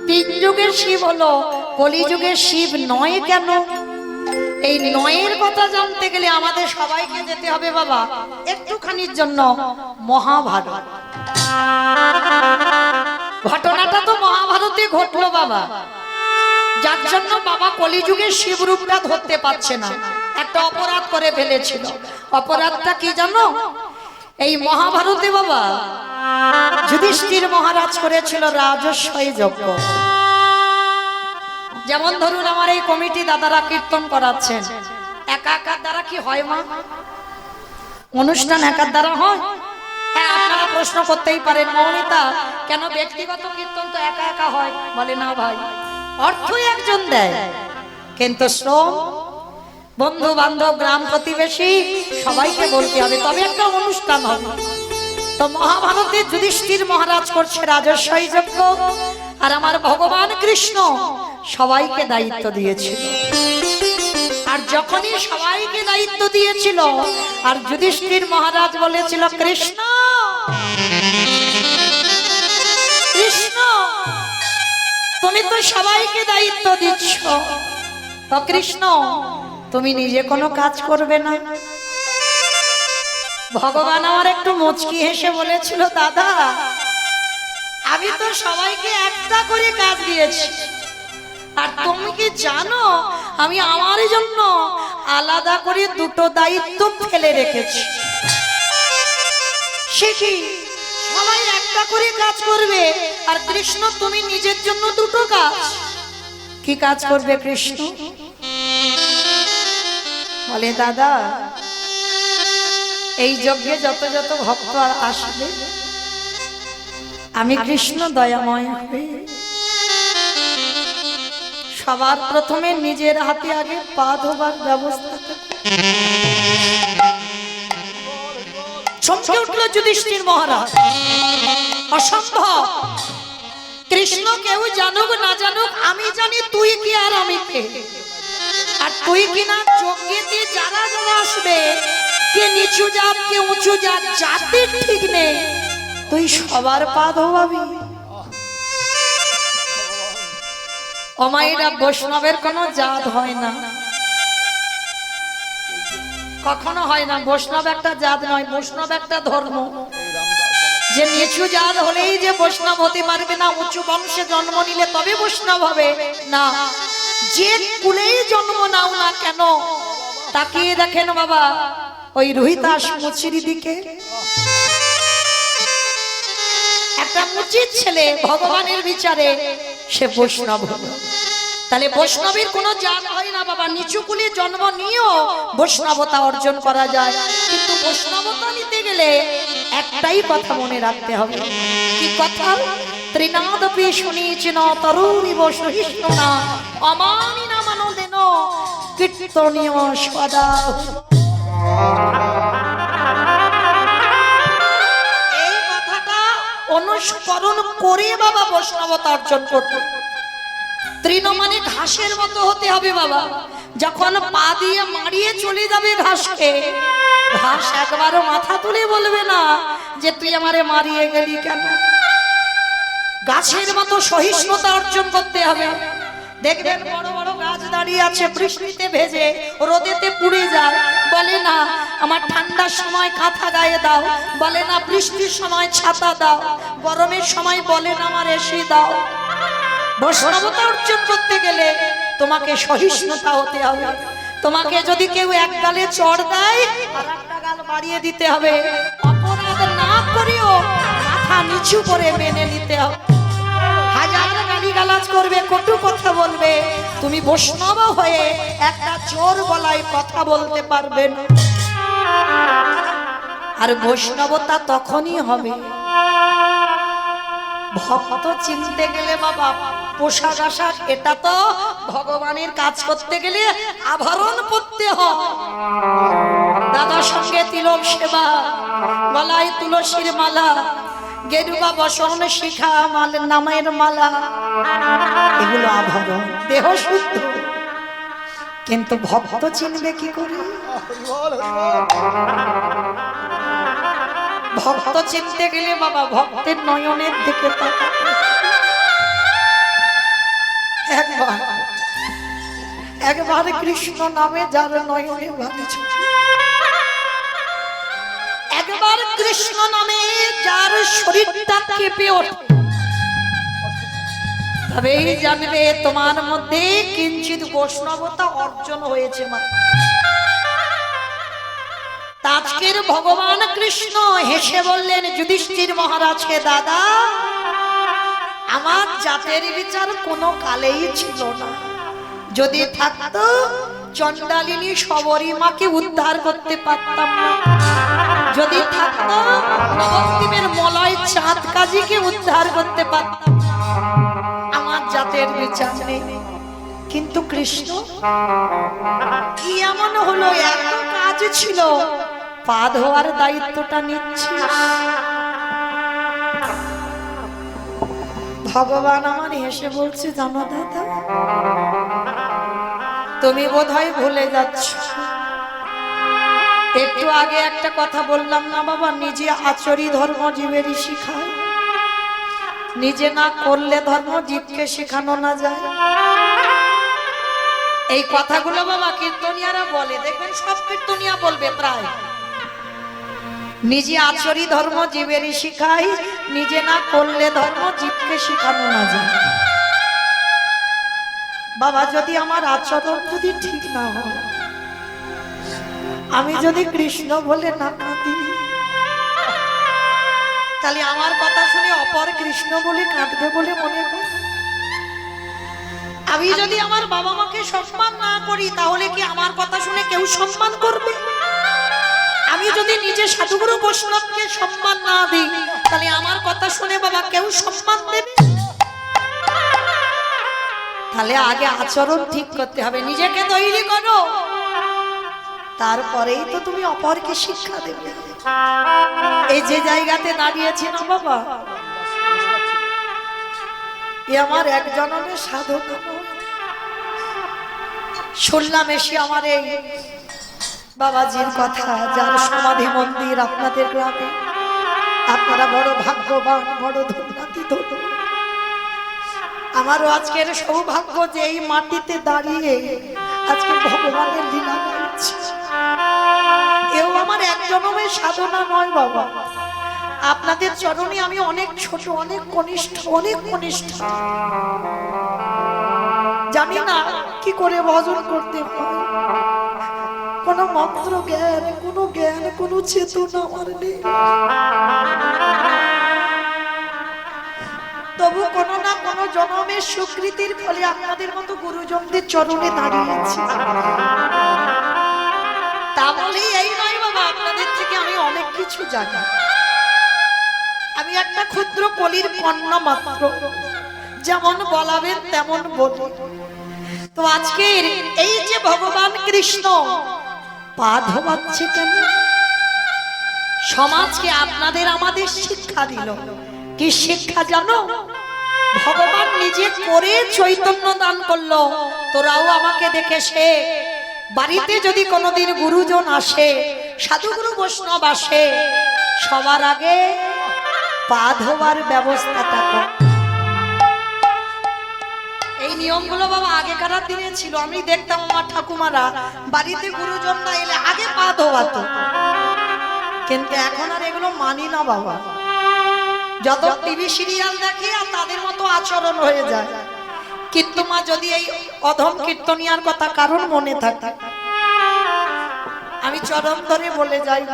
তিন যুগের শিব হলো, কলিযুগের শিব নয় কেন? এই নয়ের কথা জানতে গেলে আমাদের সবাইকে যেতে হবে বাবা একটুখানির জন্য মহাভারত। ঘটনাটা তো মহাভারতে ঘটলো বাবা, যার জন্য বাবা কলিযুগের শিব রূপটা ধরতে পারছে না, একটা অপরাধ করে ফেলেছিল। অপরাধটা কি জানো? এই মহাভারতে বাবা যুধিষ্ঠির মহারাজ করেছিল রাজস্বই যজ্ঞ। যেমন ধরুন আমার এই কমিটি দাদারা কীর্তন করাচ্ছেন, একা একার দ্বারা কি হয় মা? অনুষ্ঠান একার দ্বারা হয়? হ্যাঁ, আপনারা প্রশ্ন করতেই পারেন, মৌমিতা কেন ব্যক্তিগত কীর্তন তো একা একা হয়? বলে না ভাই, অর্থই একজন দেয়, কিন্তু শ্রম বন্ধু বান্ধব গ্রাম প্রতিবেশী সবাইকে বলতে হবে, তবে একটা অনুষ্ঠান হবে। তো মহাভারতে যুধিষ্ঠির মহারাজ করছে রাজস্বই যজ্ঞ, আর আমার ভগবান কৃষ্ণ সবাইকে দায়িত্ব দিয়েছিল। আর যখনই সবাইকে দায়িত্ব দিয়েছিল আর যুধিষ্ঠির মহারাজ বলেছিল কৃষ্ণ কৃষ্ণ তুমি তো সবাইকে দায়িত্ব দিচ্ছ, তো কৃষ্ণ তুমি নিজে কোনো কাজ করবে না? ভগবান আমার একটু মুচকি হেসে বলেছিল দাদা আমি তো সবাইকে একটা করে কাজ দিয়েছি, আর তুমি কি জানো আমি আমার জন্য আলাদা করে দুটো দায়িত্ব ফেলে রেখেছি। সে কি সবাই একটা করে কাজ করবে, আর কৃষ্ণ তুমি নিজের জন্য দুটো কাজ? কি কাজ করবে কৃষ্ণ? বলে দাদা এই যজ্ঞে যত যত ভক্ত আসবে আমি কৃষ্ণ দয়াময় হয়ে সবার প্রথমে নিজের হাতে আগে পা ধোবার ব্যবস্থা। চমকে উঠল যুধিষ্ঠির মহারাজ, অসম্ভব, কৃষ্ণ কেউ জানুক না জানুক আমি জানি তুই কি আর আমি কে, আর তুই কিনা যজ্ঞেতে যারা যারা আসবে কে নিচু জাত কে উঁচু জাত জাতির ঠিক নেই, তুই সবার পা ধোয়াবি। অমাইরা বৈষ্ণবের কোনো জাত হয় না, কখনো হয় না। বৈষ্ণব একটা জাত নয়, বৈষ্ণব একটা ধর্ম। যে নিচু জাত হলেই যে বৈষ্ণব হতে পারবে না, উঁচু বংশে জন্ম নিলে তবে বৈষ্ণব হবে না। যে কুলেই জন্ম নাও না কেন তাকিয়ে দেখেন বাবা ওই রোহিতাস মুচির দিকে, একটা মুচির ছেলে ভগবানের বিচারে সে বৈষ্ণব হলো। তাহলে বৈষ্ণবের কোনো জাত হয় না বাবা, নিচু কুলে জন্ম নিয়েও বৈষ্ণবতা অর্জন করা যায়, কিন্তু বৈষ্ণবতা নিতে গেলে একটাই কথা মনে রাখতে হবে। কি কথা? ত্রিনাদপি শুনিচিন তরুরিব সহিষ্ণুনা অমানিনা মানদেন কীর্তনীয় সদা। এই কথাটা অনুসরণ করে বাবা বৈষ্ণবতা অর্জন করতে। তৃণ মানে ঘাসের মতো হতে হবে বাবা, যখন পা দিয়ে মারিয়ে চলে যাবে ঘাসকে, ঘাস একবারও মাথা তুলে বলবে না যে তুই আমারে মারিয়ে গেলি কেন। গাছের মতো সহিষ্ণুতা অর্জন করতে হবে। দেখবেন বড় বড় গাছ দাঁড়িয়ে আছে বৃষ্টিতে ভেজে রোদেতে পুড়ে যায়, বলে না আমার ঠান্ডার সময় কাঁথা গায়ে দাও, বলে না বৃষ্টির সময় ছাতা দাও, গরমের সময় বলে না আমার এসি দাও। বৈষ্ণবতা অর্জন করতে গেলে তোমাকে সহিষ্ণুতা হতে হবে। তোমাকে যদি কেউ এক গালে চড় দেয় আর একটা গাল বাড়িয়ে দিতে হবে, অপরাধ না করেও মাথা নিচু করে মেনে নিতে হবে। হাজার গালিগালাজ করবে, কটু কথা বলবে, তুমি বৈষ্ণব হয়ে একটা চোর গলায় কথা বলতে পারবে না। আর বৈষ্ণবতা তখনই হবে ভক্ত চিনতে গেলে বাবা পোশাক আশাক এটা তো ভগবানের কাজ করতে গেলে আভরণ পরতে হয়। দাদার সঙ্গে তিলক সেবা, গলায় তুলসীর মালা, গেরুয়া বসন শিখা মাল নামের মালা, এগুলো আভরণ, দেহ শুদ্ধ। কিন্তু ভক্ত চিনবে কি করে? ভক্ত চিনতে গেলে বাবা ভক্তের নয়নের দিকে তাকাতে। একবার একবার কৃষ্ণ নামে যার নয়নে ভাবি ছুটি, একবার কৃষ্ণ নামে যার শরীরটা কেঁপে ওঠে, তবেই জানবে তোমার মধ্যে কিঞ্চিত বৈষ্ণবতা অর্জন হয়েছে। মা আজকের ভগবান কৃষ্ণ হেসে বললেন যুধিষ্ঠির মহারাজকে, দাদা আমার জাতের বিচার কোনো কালেই ছিল না, যদি থাকতো চণ্ডালিনী শবরীমাকে উদ্ধার করতে পারতাম না, যদি থাকতো নবদ্বীপের মলয় চাঁদ কাজীকে উদ্ধার করতে পারতাম, আমার জাতের বিচার নেই। কিন্তু কৃষ্ণ কি এমন হলো, এত কাজ ছিল, পা ধোয়ার দায়িত্বটা নিচ্ছিস। ভগবান আমার হেসে বলছে, জানো দাদা তুমি বোধহয় ভুলে যাচ্ছ, একটু আগে একটা কথা বললাম না বাবা, নিজে আচরি ধর্ম জীবেরই শিখায়, নিজে না করলে ধর্ম জীবকে শেখানো না যায়। এই কথাগুলো বাবা কীর্তনিয়ারা বলে, দেখবেন সব কীর্তনিয়া বলবে প্রায়, নিজে আচরি ধর্ম জীবেরই শিখায়, নিজে না করলে ধর্ম জীবকে শেখানো না যায়। বাবা যদি আমার আচরণ যদি ঠিক না হয়, আমি যদি কৃষ্ণ বলে না কাঁদি, তাহলে আমার কথা শুনে অপর কৃষ্ণ বলে কাঁদবে বলে মনে কর। আমি যদি আমার বাবা মাকে সম্মান না করি, তাহলে কি আমার কথা শুনে কেউ সম্মান করবে? আমি যদি নিজে সাধুগুরু বৈষ্ণবকে সম্মান না দিই, তাহলে আমার কথা শুনে বাবা কেউ সম্মান দেবে? তাহলে আগে আচরণ ঠিক করতে হবে, নিজেকে তৈরি করো, তারপরেই তো তুমি অপরকে শিক্ষা দেবে। এই যে জায়গাতে দাঁড়িয়েছি না বাবা, এ আমার এক জনমের সাধনা। শুনলাম এসে আমার এই বাবাজির কথা, যার সমাধি মন্দির আপনাদের গ্রামে, আপনারা বড় ভাগ্যবান, বড় ধন্যাতি ধন্য। আমারও আজকের সৌভাগ্য যে এই মাটিতে দাঁড়িয়ে আজকে ভগবানের লীলা করছি। এও আমার এক জনমের সাধনা নয় বাবা, আপনাদের চরণে আমি অনেক ছোট, অনেক কনিষ্ঠ, অনেক কনিষ্ঠ। জানি না কি করে ভজন করতে হয়, কোনো মন্ত্র জ্ঞান, কোনো জ্ঞান, কোনো চেতনা আমার নেই। তবু কোনো না কোনো জনমের স্বীকৃতির ফলে আপনাদের মতো গুরুজনদের চরণে দাঁড়িয়েছি। তা বলেই এই নয় বাবা, আপনাদের থেকে আমি অনেক কিছু জানি। আমি একটা ক্ষুদ্র কলির কন্যা মাত্র, যেমন বলাবেন তেমন বলি। তো আজকের এই যে ভগবান কৃষ্ণ পা ধোয়াচ্ছে কেন? সমাজকে আপনাদের আমাদের শিক্ষা দিল। কি শিক্ষা জানো? ভগবান নিজে করে চৈতন্য দান করলো, তোরাও আমাকে দেখে শেখ। বাড়িতে যদি কোনোদিন গুরুজন আসে, সাধুগুরু বৈষ্ণব আসে, সবার আগে পা ধোয়ার ব্যবস্থাটা কর। এই নিয়মগুলো বাবা আগেকার দিনে ছিল। আমি দেখতাম আমার ঠাকুমারা বাড়িতে গুরুজন না এলে আগে পা ধোয়াতো, কিন্তু এখন আর এগুলো মানি না বাবা। যত টিভি সিরিয়াল দেখি আর তাদের মতো আচরণ হয়ে যায়। কিন্তু মা যদি এই অধম কীর্তনিয়ার কথা কারণ মনে থাকে, আমি চরম ধরে বলে যাই,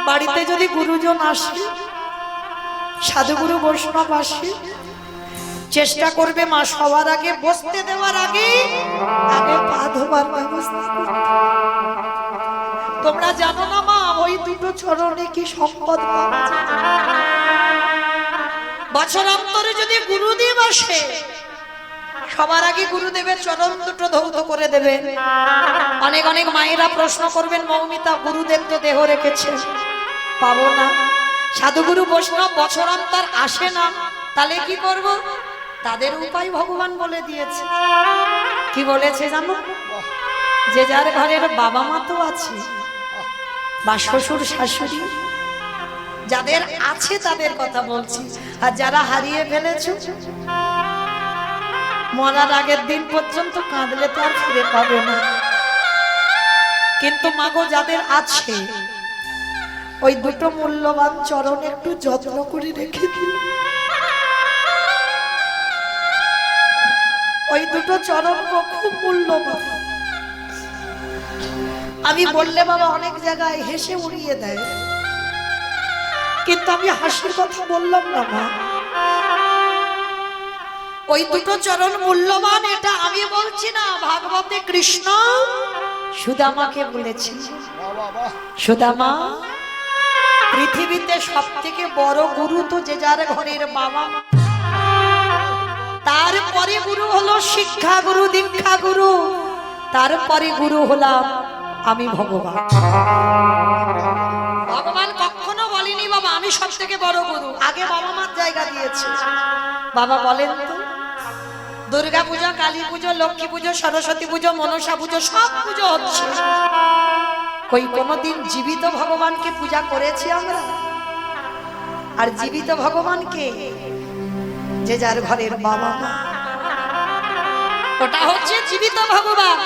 বাড়িতে যদি গুরুজন আসে, সাধুগুরু বৈষ্ণব আসে, চেষ্টা করবে মা সবার আগে বসতে দেওয়ার আগে আগে পা ধোবার ব্যবস্থা করতে। তোমরা জানো না মা, ওই দুটো চরণে কি সম্পদ পাওয়া যায়। বছরান্তরে যদি গুরুদেব আসে, সবার আগে গুরুদেবের চরণ দুটো ধৌত করে দেবে। অনেক অনেক মায়েরা প্রশ্ন করবেন, মৌমিতা গুরুদেব তো দেহ রেখেছে, পাবো না। সাধুগুরু বৈষ্ণব বছরান্তর আসে না, তাহলে কি করব? তাদের উপায় ভগবান বলে দিয়েছে। কি বলেছে জানো? যে যার ঘরের বাবা মা তো আছে, বা শ্বশুর শাশুড়ি যাদের আছে তাদের কথা বলছি, আর যারা হারিয়ে ফেলেছো মরার আগের দিন পর্যন্ত কাঁদলে তো আর ফিরে পাবে না। কিন্তু মাগো যাদের আছে ওই দুটো মূল্যবান চরণ একটু যত্ন করে রেখে দিন। ওই দুটো চরণ খুব মূল্যবান। আমি বললে বাবা অনেক জায়গায় হেসে উড়িয়ে দেয়, কিন্তু আমি হাসির কথা বললাম না মা। ওই দুটো চরণ মূল্যবান, এটা আমি বলছি না, ভাগবতে কৃষ্ণ সুদামাকে বলেছি, সুদামা পৃথিবীতে সব থেকে বড় গুরু তো যে যার ঘরের বাবা মা, তারপরে গুরু হলো শিক্ষা গুরু, দীক্ষা গুরু, তারপরে গুরু হলাম আমি ভগবান। ভগবান কখনো বলেনি বাবা আমি সব থেকে বড় গুরু, আগে বাবা মার জায়গা দিয়েছে। বাবা বলেন তো, দুর্গা পূজা, কালী পুজো, লক্ষ্মী পুজো, সরস্বতী পুজো, মনসা পুজো, সব পুজো হচ্ছে, কই কোনোদিন জীবিত ভগবানকে পূজা করেছি আমরা? আর জীবিত ভগবানকে যে যার ঘরের বাবা মা, ওটা হচ্ছে জীবিত ভগবান।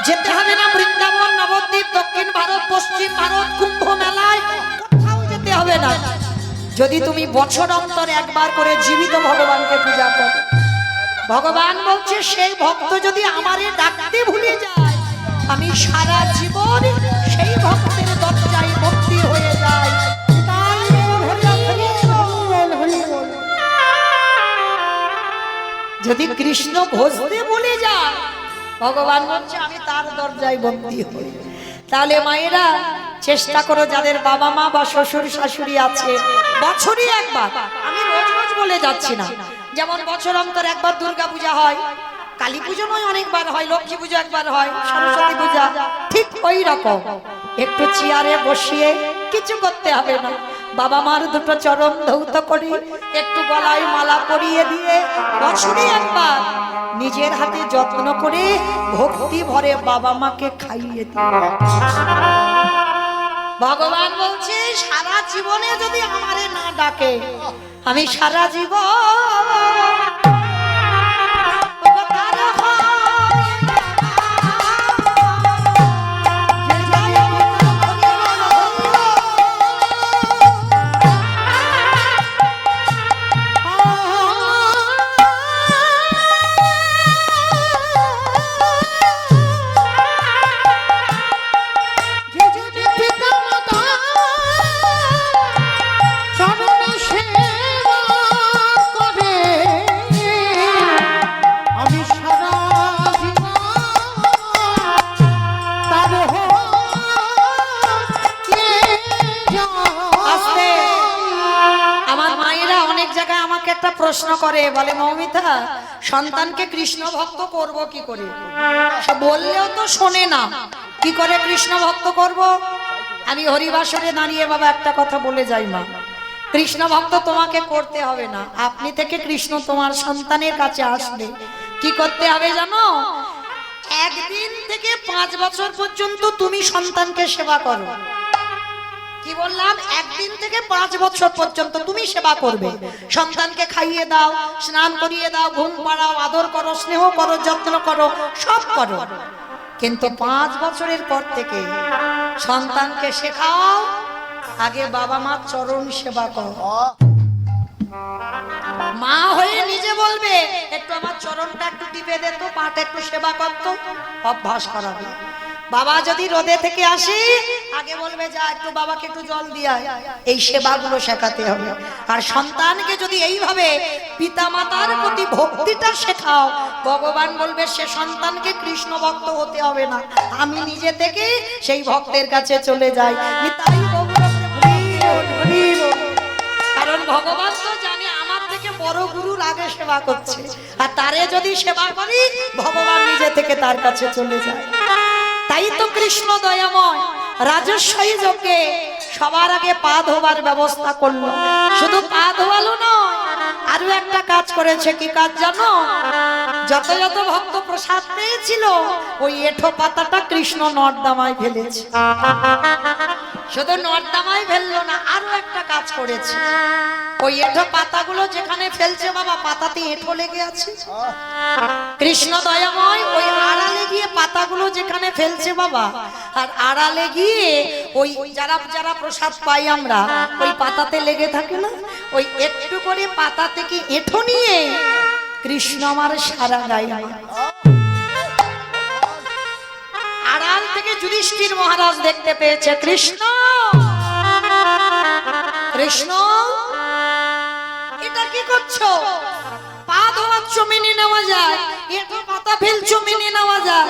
যেতে হবে না বৃন্দাবন, নবদ্বীপ, দক্ষিণ ভারত, পশ্চিম ভারত, কুম্ভ মেলায়, কোথাও যেতে হবে না। যদি তুমি বছর অন্তর একবার করে জীবিত ভগবানকে পূজা করো, ভগবান বলছে সেই ভক্ত যদি আমারে ডাকতে ভুলে যায়, আমি সারা জীবন সেই ভক্তের দরজায় ভক্তি হয়ে যায়। যদি কৃষ্ণ ভজতে ভুলে যায়, ভগবান বলছে আমি তার দরজায় বন্দী হই। তাহলে মায়েরা চেষ্টা করো, যাদের বাবা মা বা শ্বশুর শাশুড়ি আছে, বছরই একবার, আমি রোজ রোজ বলে যাচ্ছি না, যেমন বছর অন্তর একবার দুর্গা পূজা হয়, কালী পুজো নয় অনেকবার হয়, লক্ষ্মী পুজো একবার হয়, সরস্বতী পূজা, ঠিক ওই রকম একটু চেয়ারে বসিয়ে, কিছু করতে হবে না, বাবা মার দুটো চরণ ধৌত করি, একটু গলায় মালা পরিয়ে দিয়ে বছরে একবার নিজের হাতে যত্ন করে ভক্তি ভরে বাবা মাকে খাইয়ে দিই। ভগবান বলছে সারা জীবনে যদি আমারে না ডাকে, আমি সারা জীবন প্রশ্ন করে, বলে মৌমিতা সন্তানকে কৃষ্ণ ভক্ত করব কি করে? বললেও তো শোনে না, কি করে কৃষ্ণ ভক্ত করব? আমি হরিবাসরে দাঁড়িয়ে বাবা একটা কথা বলে যাই, মা কৃষ্ণ ভক্ত তোমাকে করতে হবে না, আপনি থেকে কৃষ্ণ তোমার সন্তানের কাছে আসবে। কি করতে হবে জানো? 1 দিন থেকে 5 বছর পর্যন্ত তুমি সন্তানকে সেবা করো। কি বললাম? 1 দিন থেকে 5 বছর পর্যন্ত তুমি সেবা করবে, সন্তানকে খাইয়ে দাও, স্নান করিয়ে দাও, ঘুম পাড়াও, আদর করো, স্নেহ করো, যত্ন করো, সব করো। কিন্তু 5 বছরের পর থেকে সন্তানকে শেখাও আগে বাবা মার চরণ সেবা করো। মা হয়ে নিজে বলবে একটু আমার চরণটা একটু টিপে দে তো, পাটা একটু সেবা করতো, অভ্যাস করাবে। বাবা যদি রোদে থেকে আসি আগে বলবে যা একটু বাবাকে একটু জল দিয়া, এই সেবাগুলো শেখাতে হবে। আর সন্তানকে যদি এইভাবে পিতামাতার প্রতি ভক্তিটা শেখাও, ভগবান বলবে সে সন্তানকে কৃষ্ণ ভক্ত হতে হবে না, আমি নিজে থেকে সেই ভক্তের কাছে চলে যাই। কারণ ভগবান তো জানে আমার থেকে বড় গুরুর আগে সেবা করছে, আর তারে যদি সেবা করি ভগবান নিজে থেকে তার কাছে চলে যায়। তাই তো কৃষ্ণ দয়াময় রাজস্বী যজ্ঞে সবার আগে পা ধোবার ব্যবস্থা করলো। শুধু পা ধোয়ালো নয়, আরো একটা কাজ করেছে। কি কাজ জানো? যত যত ভক্ত প্রসাদ পেয়েছিল ওই এঠো পাতাটা কৃষ্ণ নর্দামায় ফেলেছে। শুধু নর্দামায় ফেললো না, আরো একটা কাজ করেছে। ওই এঠো পাতাগুলো যেখানে ফেলছে বাবা, পাতাতে এঠো লেগে আছে। কৃষ্ণ দয়াময় ওই আড়ালে গিয়ে পাতাগুলো যেখানে ফেলছে বাবা, আর আড়ালে গিয়ে ওই যারা যারা প্রসাদ পাই আমরা, ওই পাতাতে লেগে থাকে না, ওই একটু করে পাতা থেকে এঠো নিয়ে কৃষ্ণ আমার সারা গায়ে আড়াল থেকে যুধিষ্ঠির মহারাজ দেখতে পেয়েছে কৃষ্ণ, কৃষ্ণ এটা কি করছো? পা ধোয়াচ্ছ মেনে নেওয়া যায়, এঠো পাতা ফেলছো মেনে নেওয়া যায়,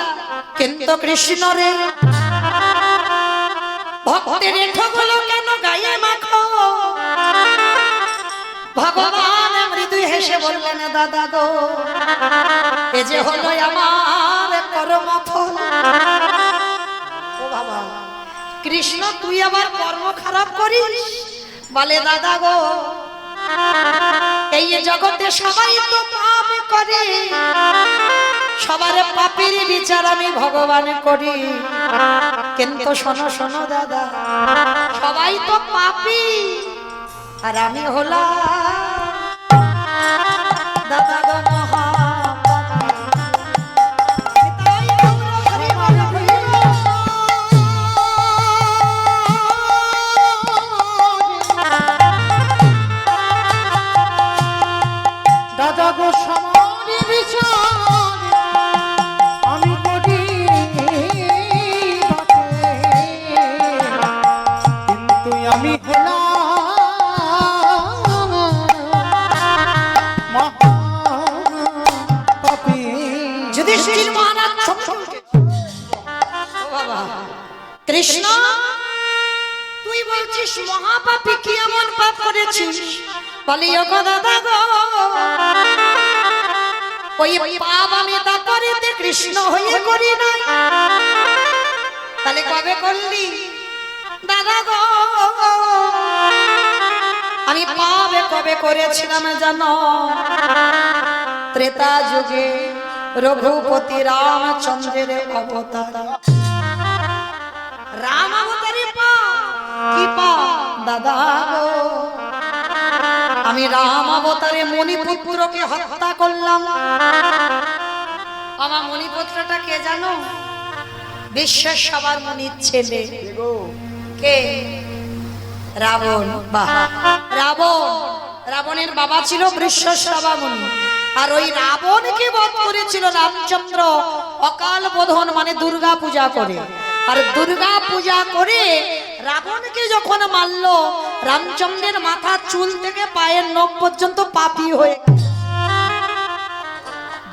কিন্তু কৃষ্ণ রে ভক্তের এঠো গুলো কেন গায়ে মাখো? ভগবান মৃদু হেসে বললেন, দাদা গো এ যে হলো আমার কর্মফল। ও বাবা, কৃষ্ণ তুই আবার কর্ম খারাপ করিস? বলে দাদা গো এই জগতে সবাই তো পাপ করে, সবার পাপের বিচার আমি ভগবান করি, কিন্তু শোনো শোনো দাদা, সবাই তো পাপী আর আমি হলাম দাদা গো দাদা গো সমারি বিচার আমি করি কিন্তু আমি হলাম মহাপাপী। যুধিষ্ঠির মহারাজ কৃষ্ণ তুই বলছিস মহাপাপী, কি এমন পাপ করেছিস? বলি ও দাদা গো ওই পাপ আমি তারপরে কৃষ্ণ হয়ে করি নাই, তাহলে কবে করলি? দাদা গো আমি পাপ কবে করেছিলাম জানো? ত্রেতা যুগে রঘুপতি রামচন্দ্রের অবতার, রাম অবতারে পাপ। কি পাপ দাদা গো? আমি রাম অবতারে মণিপুত্রকে হত্যা করলাম। আমার মণিপুত্রটা কে জানো? বিশ্বের সবার মনির ছেলে কে? রাবণ। বাহ, রাবণ, রাবণের বাবা ছিল বৃষশ্রবা মুনি, আর ওই রাবণকে বধ করেছিল রামচন্দ্র অকাল বোধন মানে দুর্গা পূজা করে। আর দুর্গা পূজা করে রাবণকে যখন মারলো, রামচন্দ্রের মাথা চুল থেকে পায়ের নখ পর্যন্ত পাপী হয়ে।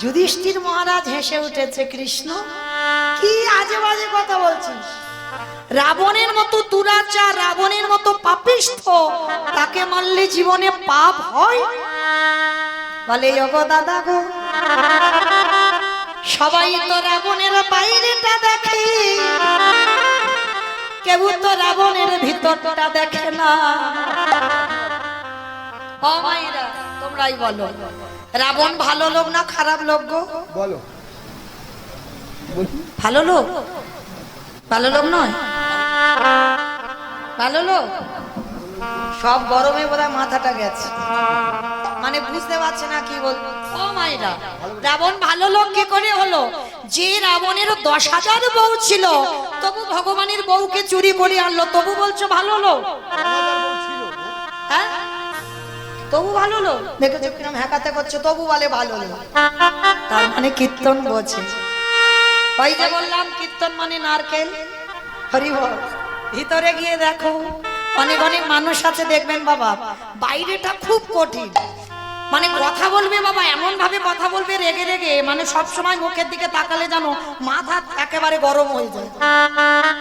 যুধিষ্ঠির মহারাজ হেসে উঠেছে, কৃষ্ণ কি আজে বাজে কথা বলছিস? রাবণের মতো দুরাচার, রাবণের মতো পাপিষ্ঠ, তাকে মারলে জীবনে পাপ হয়? বলে ওগো দাদা গো সবাই তো রাবণের বাইরেটা দেখে, কেউ তো রাবণের ভিতরটা দেখে না। ও মাইরা তোমরাই বলো, রাবণ ভালো লোক না খারাপ লোক গো? বলো। ভালো লোক? ভালো লোক নয়, ভালো লোক। সব গরমে বোধহয় মাথাটা গেছে, মানে বুঝতে পারছে না কি বল। ও মাইরা, রাবণ ভালো লোক কি করে হলো? যে রাবণের 10,000 বউ ছিল, তবু ভগবানের বউকে চুরি করে আনলো, তবু বলছো ভালো লোক? হ্যাঁ, তবু ভালো লোক। দেখেছো কিরম হ্যাকাতে করছো, তবু বলে ভালো লোক। তার মানে কীর্তন বোঝে। ওই যে বললাম কীর্তন মানে নারকেল। হরি বল। ভিতরে গিয়ে দেখো অনেক অনেক মানুষ আছে, দেখবেন বাবা বাইরেটা খুব কঠিন, মানে কথা বলবে বাবা এমন ভাবে কথা বলবে রেগে রেগে, মানে সব সময় মুখের দিকে তাকালে জানো মাথা একেবারে গরম হয়ে যায়,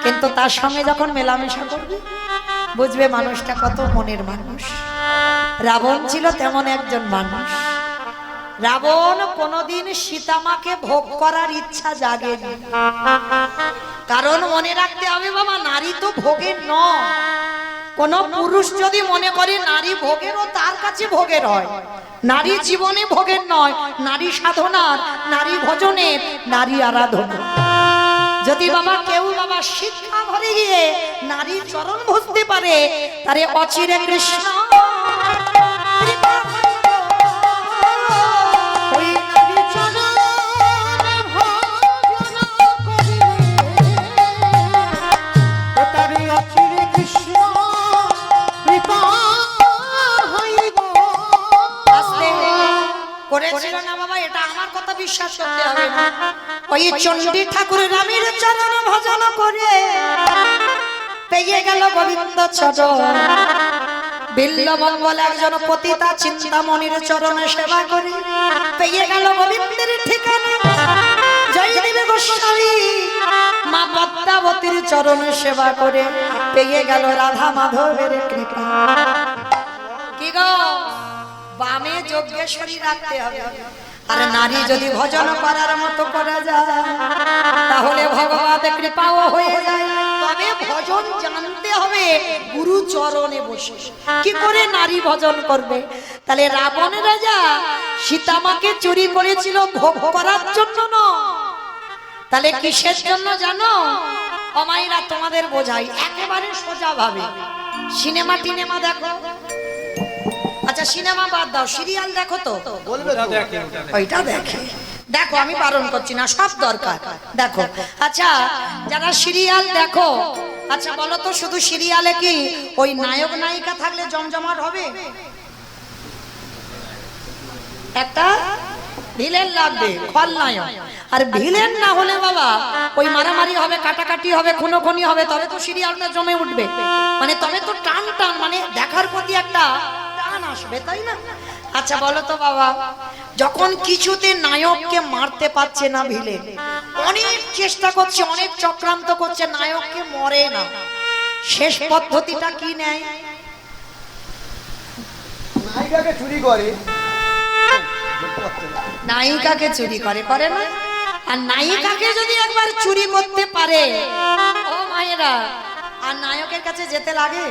কিন্তু তার সঙ্গে যখন মেলামেশা করবে বুঝবে মানুষটা কত মনের মানুষ। রাবণ ছিল তেমন একজন মানুষ। রাবণ কোনদিন সীতামাকে ভোগ করার ইচ্ছা জাগেনি, কারণ মনে রাখতে হবে বাবা নারী তো ভোগের নয়। কোন পুরুষ যদি মনে করে নারী ভোগেরও, তার কাছে ভোগের হয়। নারী জীবনে ভোগের নয়, নারী সাধনার, নারী ভজনের, নারী আরাধনা। যদি বাবা কেউ বাবা শিক্ষা ঘরে গিয়ে নারীর চরণ বুঝতে পারে, তারে অচিরে কৃষ্ণ করেছিল না বাবা, এটা আমার কথা বিশ্বাস করতে হবে না। ওই চণ্ডী ঠাকুর রামের চরণ ভজন করে পেয়ে গেল গোবিন্দ চরণ। বিল্লমঙ্গল একজন পতিতা চিন্তামণির চরণে সেবা করে পেয়ে গেল গোবিন্দের ঠিকানা। জয়দেব গোস্বামী মা পদ্মাবতীর চরণে সেবা করে পেয়ে গেল রাধা মাধবের কৃপা। কি গো, বামে যজ্ঞেশ্বরী রাখতে হবে। আর নারী যদি ভজন করার মতো করা যায়, তাহলে ভগবতের কৃপাও হয়ে যায়। তবে ভজন জানতে হবে গুরু চরণে বসে। কি করে নারী ভজন করবে? তাহলে রাবণ রাজা সীতামাকে চুরি করেছিল ভোগ করার জন্য না, তাহলে কিসের জন্য জানো? অমাইরা তোমাদের বোঝাই একেবারে সোজা ভাবে। সিনেমা টিনেমা দেখো, আচ্ছা সিনেমা বাদ দাও, সিরিয়াল দেখো তো? ওইটা দেখে, দেখো আমি বারণ করছি না, সব দরকার দেখো। আচ্ছা যারা সিরিয়াল দেখো, আচ্ছা বলো তো শুধু সিরিয়ালে কি ওই নায়ক নায়িকা থাকলে জমজমাট হবে? একটা ভিলেন লাগবে, খলনায়ক। আর ভিলেন না হলে বাবা ওই মারামারি হবে, কাটাকাটি হবে, খুনোখুনি হবে, তবে তো সিরিয়ালটা জমে উঠবে। মানে তবে তো টান টান, মানে দেখার প্রতি একটা টান আসবে, তাই না? আচ্ছা বলো তো বাবা, যখন কিছুতে নায়ককে মারতে পারছে না ভিলেন, অনেক চেষ্টা করছে, অনেক চক্রান্ত করছে, নায়ককে মরে না, শেষ পদ্ধতিটা কি নেয়? নায়িকাকে চুরি করে, নায়িকাকে চুরি করে, করে না? আর নায়িকাকে যদি একবার চুরি করতে পারে, ও মায়েরা, আর নায়কের কাছে যেতে লাগে?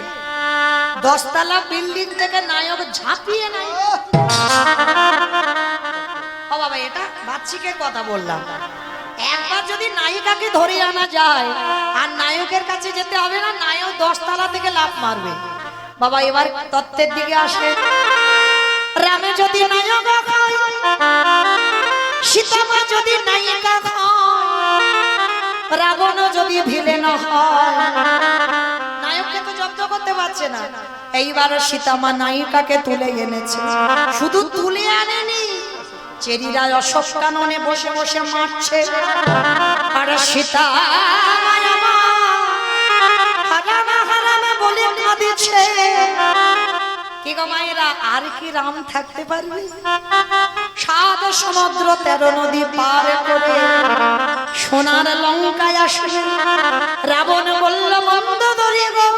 10 তলা বিল্ডিং থেকে নায়ক ঝাঁপিয়ে নাই। ও বাবা, এটা বাচ্চিকের কথা বললাম। একবার যদি নায়িকাকে ধরে আনা যায়, আর নায়কের কাছে যেতে হবে না, নায়ক 10 তলা থেকে লাফ মারবে। বাবা এবার তত্ত্বের দিকে আসে। রামে যদি নায়ক হয়, সীতামা যদি নায়িকা হয়, রাবণ যদি ভিলেন হয়, নায়ককে তো জব্দ করতে পারছে না। এইবার সীতামা নায়িকাকে তুলে এনেছে, শুধু তুলে আনেনি, চেরিরা অশোক কাননে বসে বসে মারছে। আর সীতা হারামে বলে কাঁদিছে। কি গো মায়েরা, আর কি রাম থাকতে পারবে? 7 সমুদ্র 13 নদী পার করে সোনার লঙ্কায় আসবে। রাবণ বলল মন্দোদরী গো,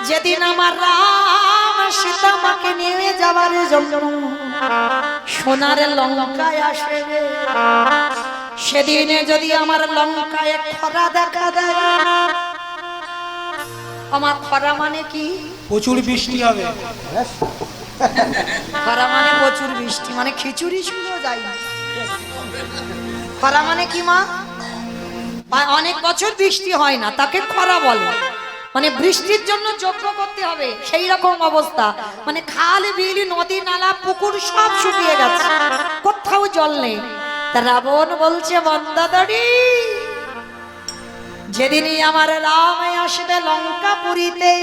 যেদিন আমার রাম সীতামাকে নিয়ে যাবার জন্য সোনার লঙ্কায় আসবে, সেদিনে যদি আমার লঙ্কায় খরা দেখা দেয়। আমার খরা মানে কি? প্রচুর বৃষ্টি হবে। খরা মানে প্রচুর বৃষ্টি, মানে খিচুড়ি শুরু যায় না। খরা মানে কি মা? অনেক বছর বৃষ্টি হয় না, তাকে খরা বলে। মানে বৃষ্টির জন্য যজ্ঞ করতে হবে, সেই রকম অবস্থা। মানে খাল বিল নদী নালা পুকুর সব শুকিয়ে গেছে, কোথাও জল নেই। তা রাবণ বলছে মন্দোদরী, যেদিনই আমার রাম আসবে লঙ্কাপুরীতে,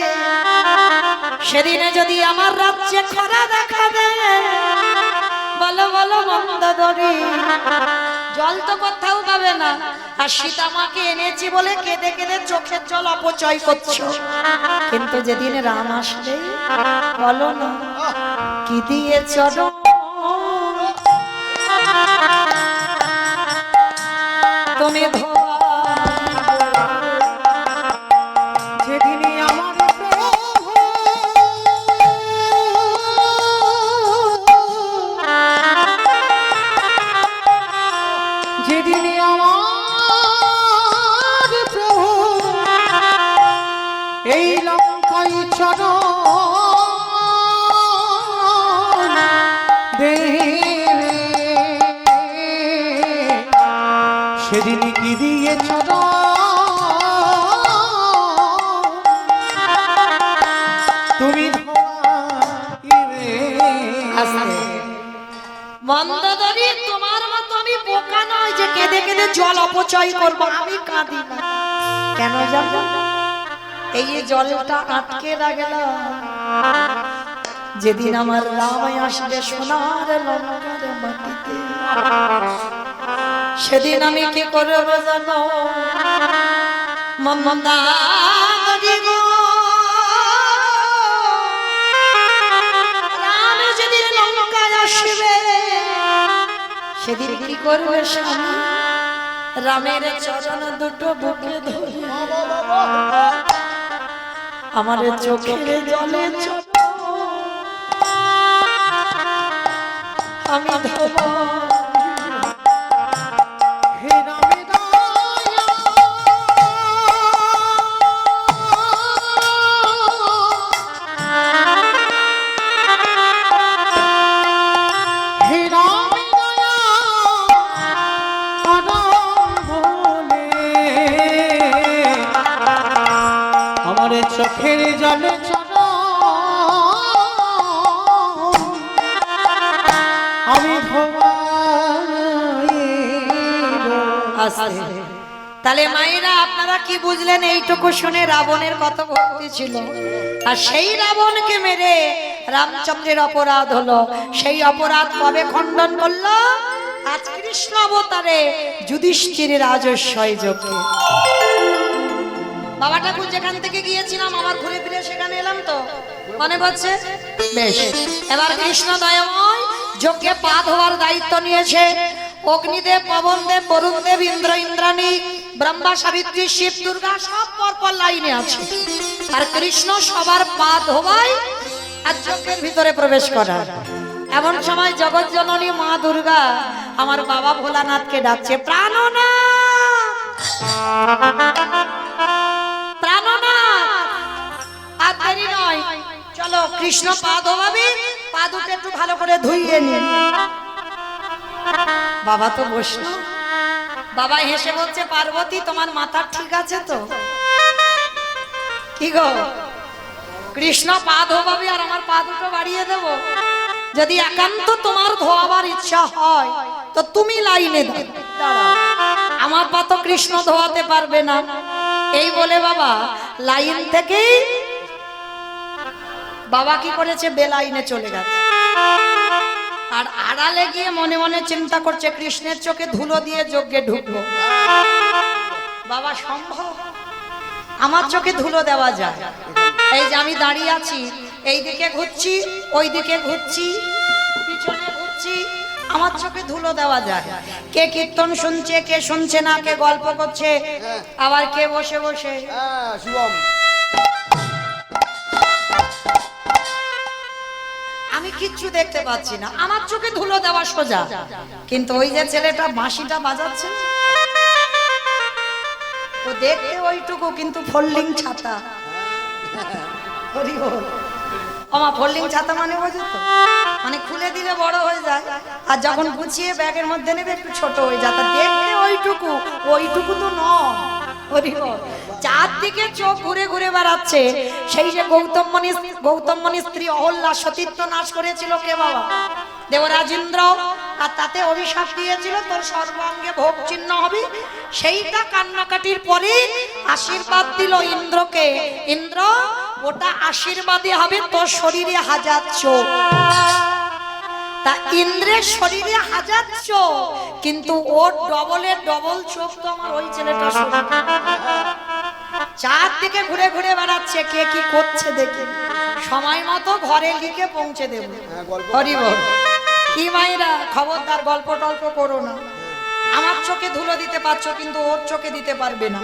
সেদিনে যদি আমার রাজ্যে খরা দেখা দেয়, বলো বলো মন্দোদরী, জল তো কোথাও পাবে না। আর সীতামাকে এনেছি বলে কেঁদে কেঁদে চোখের জল অপচয় করছো, কিন্তু যেদিন রাম আসবে বলো না কি দিয়ে চলো তুমি এই লঙ্কা দিয়েছ তুমি মন্দোদরী, তোমার মতো আমি বোকা নয় যে কেঁদে কেঁদে জল অপচয় করব। আমি কাঁদি না কেন জানো? এই যে জলটা আটকে রাখল, যেদিন আমার রামায় আসবে সোনার লঙ্কার মাটিতে, সেদিন আমি কি করব জানো? মন্দোদরী গো, রাম যেদিন লঙ্কায় আসবে, সেদিন কি করবে স্বামী? রামের চরণ দুটো বুকে ধরে আমার চোখের জলে আমি ধোব। হে রামে দয়া, হে রামে দয়া বলে আমার চোখের জলে আমি তাহলে মায়েরা, আপনারা কি বুঝলেন? এইটুকু শুনে রাবণের কত ভক্তি ছিল, আর সেই রাবণকে মেরে রামচন্দ্রের অপরাধ হলো। সেই অপরাধ কবে খণ্ডন করলো? আজ কৃষ্ণ অবতারে যুধিষ্ঠিরের রাজস্বয় যোগে। বাবা ঠাকুর যেখান থেকে গিয়েছিলাম, আবার ঘুরে ফিরে সেখানে এলাম তো, মনে পড়ছে? বেশ, এবার কৃষ্ণ দয়াময় যজ্ঞে পা ধোয়ার দায়িত্ব নিয়েছে। অগ্নিদেব, পবনদেব, বরুণদেব, ইন্দ্র, ইন্দ্রাণী, ব্রহ্মা, সাবিত্রী, শিব, দুর্গা সব পরপর লাইনে আছে, আর কৃষ্ণ সবার পা ধোয়ায় আর যজ্ঞের ভিতরে প্রবেশ করার। এমন সময় জগৎ জননী মা দুর্গা আমার বাবা ভোলানাথকে ডাকছে, প্রাণনাথ, প্রাণনাথ। আর দেরি নয়, চলো কৃষ্ণ পা ধোয়াবি, পা দুটো একটু ভালো করে ধুইয়ে নিন। বাবা তো বসলো, বাবা হেসে বলছে, পার্বতী তোমার মাথা ঠিক আছে তো? কি গো, কৃষ্ণ পা ধোয়াবি আর আমার পা দুটো বাড়িয়ে দেব? যদি একান্ত তোমার ধোয়াবার ইচ্ছা হয় তো তুমি লাইনে দাঁড়াও, আমার পা তো কৃষ্ণ ধোয়াতে পারবে না। এই বলে বাবা লাইন থেকেই বাবা কি করেছে, বেলাইনে চলে গেছে। আর আড়ালে গিয়ে মনে মনে চিন্তা করছে, কৃষ্ণের চোখে ধুলো দিয়ে যজ্ঞে ঢুকবো। বাবা, সম্ভব? আমার চোখে ধুলো দেওয়া যায়? এই যে আমি দাঁড়িয়ে আছি, এই দিকে ঘুরছি, ওই দিকে ঘুরছি, পিছনে ঘুরছি, আমার চোখে ধুলো দেওয়া যায়? কে কীর্তন শুনছে, কে শুনছে না, কে গল্প করছে, আবার কে বসে বসে শিবম, আমি কিচ্ছু দেখতে পাচ্ছি না, আমার চোখে ধুলো দেওয়া সোজা। কিন্তু ওই যে ছেলেটা বাঁশিটা বাজাচ্ছে, ও দেখতে ওইটুকু, কিন্তু ফোল্ডিং ছাতা। হরি বল। আমার ফোল্ডিং ছাতা মানে বোঝো তো, মানে খুলে দিলে বড় হয়ে যায়, আর যখন গুছিয়ে ব্যাগের মধ্যে নেবে একটু ছোট হয়ে যায়। তা দেখতে ওইটুকু, ওইটুকু তো নয়। হরি বল। চারদিকে চোখ ঘুরে ঘুরে বেড়াচ্ছে। সেই যে গৌতম মুনির স্ত্রী অহল্যা সতীত্ব নাশ করেছিল কে বাবা? দেবরাজ ইন্দ্র, আর তাতে অভিশাপ দিয়েছিল তোর সর্বাঙ্গে ভোগ চিহ্ন হবে। সেইটা কান্নাকাটির পরে আশীর্বাদ দিল ইন্দ্রকে, ইন্দ্র ওটা আশীর্বাদই হবে তোর শরীরে 1000 চোখ। তা ইন্দ্রের শরীরে 1000 চোখ, কিন্তু ওর ডবলের ডবল চোখ তো আমার ওই ছেলেটা শরীরে। চারদিকে ঘুরে ঘুরে বেড়াচ্ছে, কে কি করছে দেখি, সময় মতো ঘরে লিখে পৌঁছে দেব। হরি বল। কি মায়েরা, খবরদার গল্প টল্প করো না। আমার চোখে ধুলো দিতে পারছো, কিন্তু ওর চোখে দিতে পারবে না।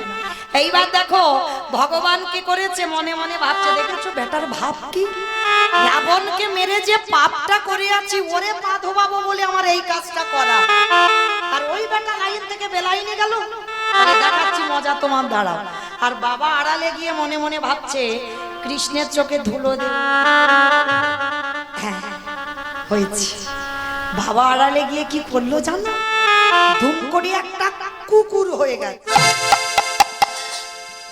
এইবার দেখো ভগবান কি করেছে, মনে মনে ভাবছে, দেখেছো বেটার ভাব কি, রাবণকে মেরে যে পাপটা করে আছি, ওরে পা ধোবাবো বলে আমার এই কাজটা করা, আর ওই বেটা লাইন থেকে বেলাইনে গেল, দেখাচ্ছি মজা তোমার দ্বারা। আর বাবা আড়ালে গিয়ে মনে মনে ভাবছে, কৃষ্ণের চোখে ধুলো দেব। হ্যাঁ হয়েছে। বাবা আড়ালে গিয়ে কি করলো জানো, ধুম করে একটা কুকুর হয়ে গেছে।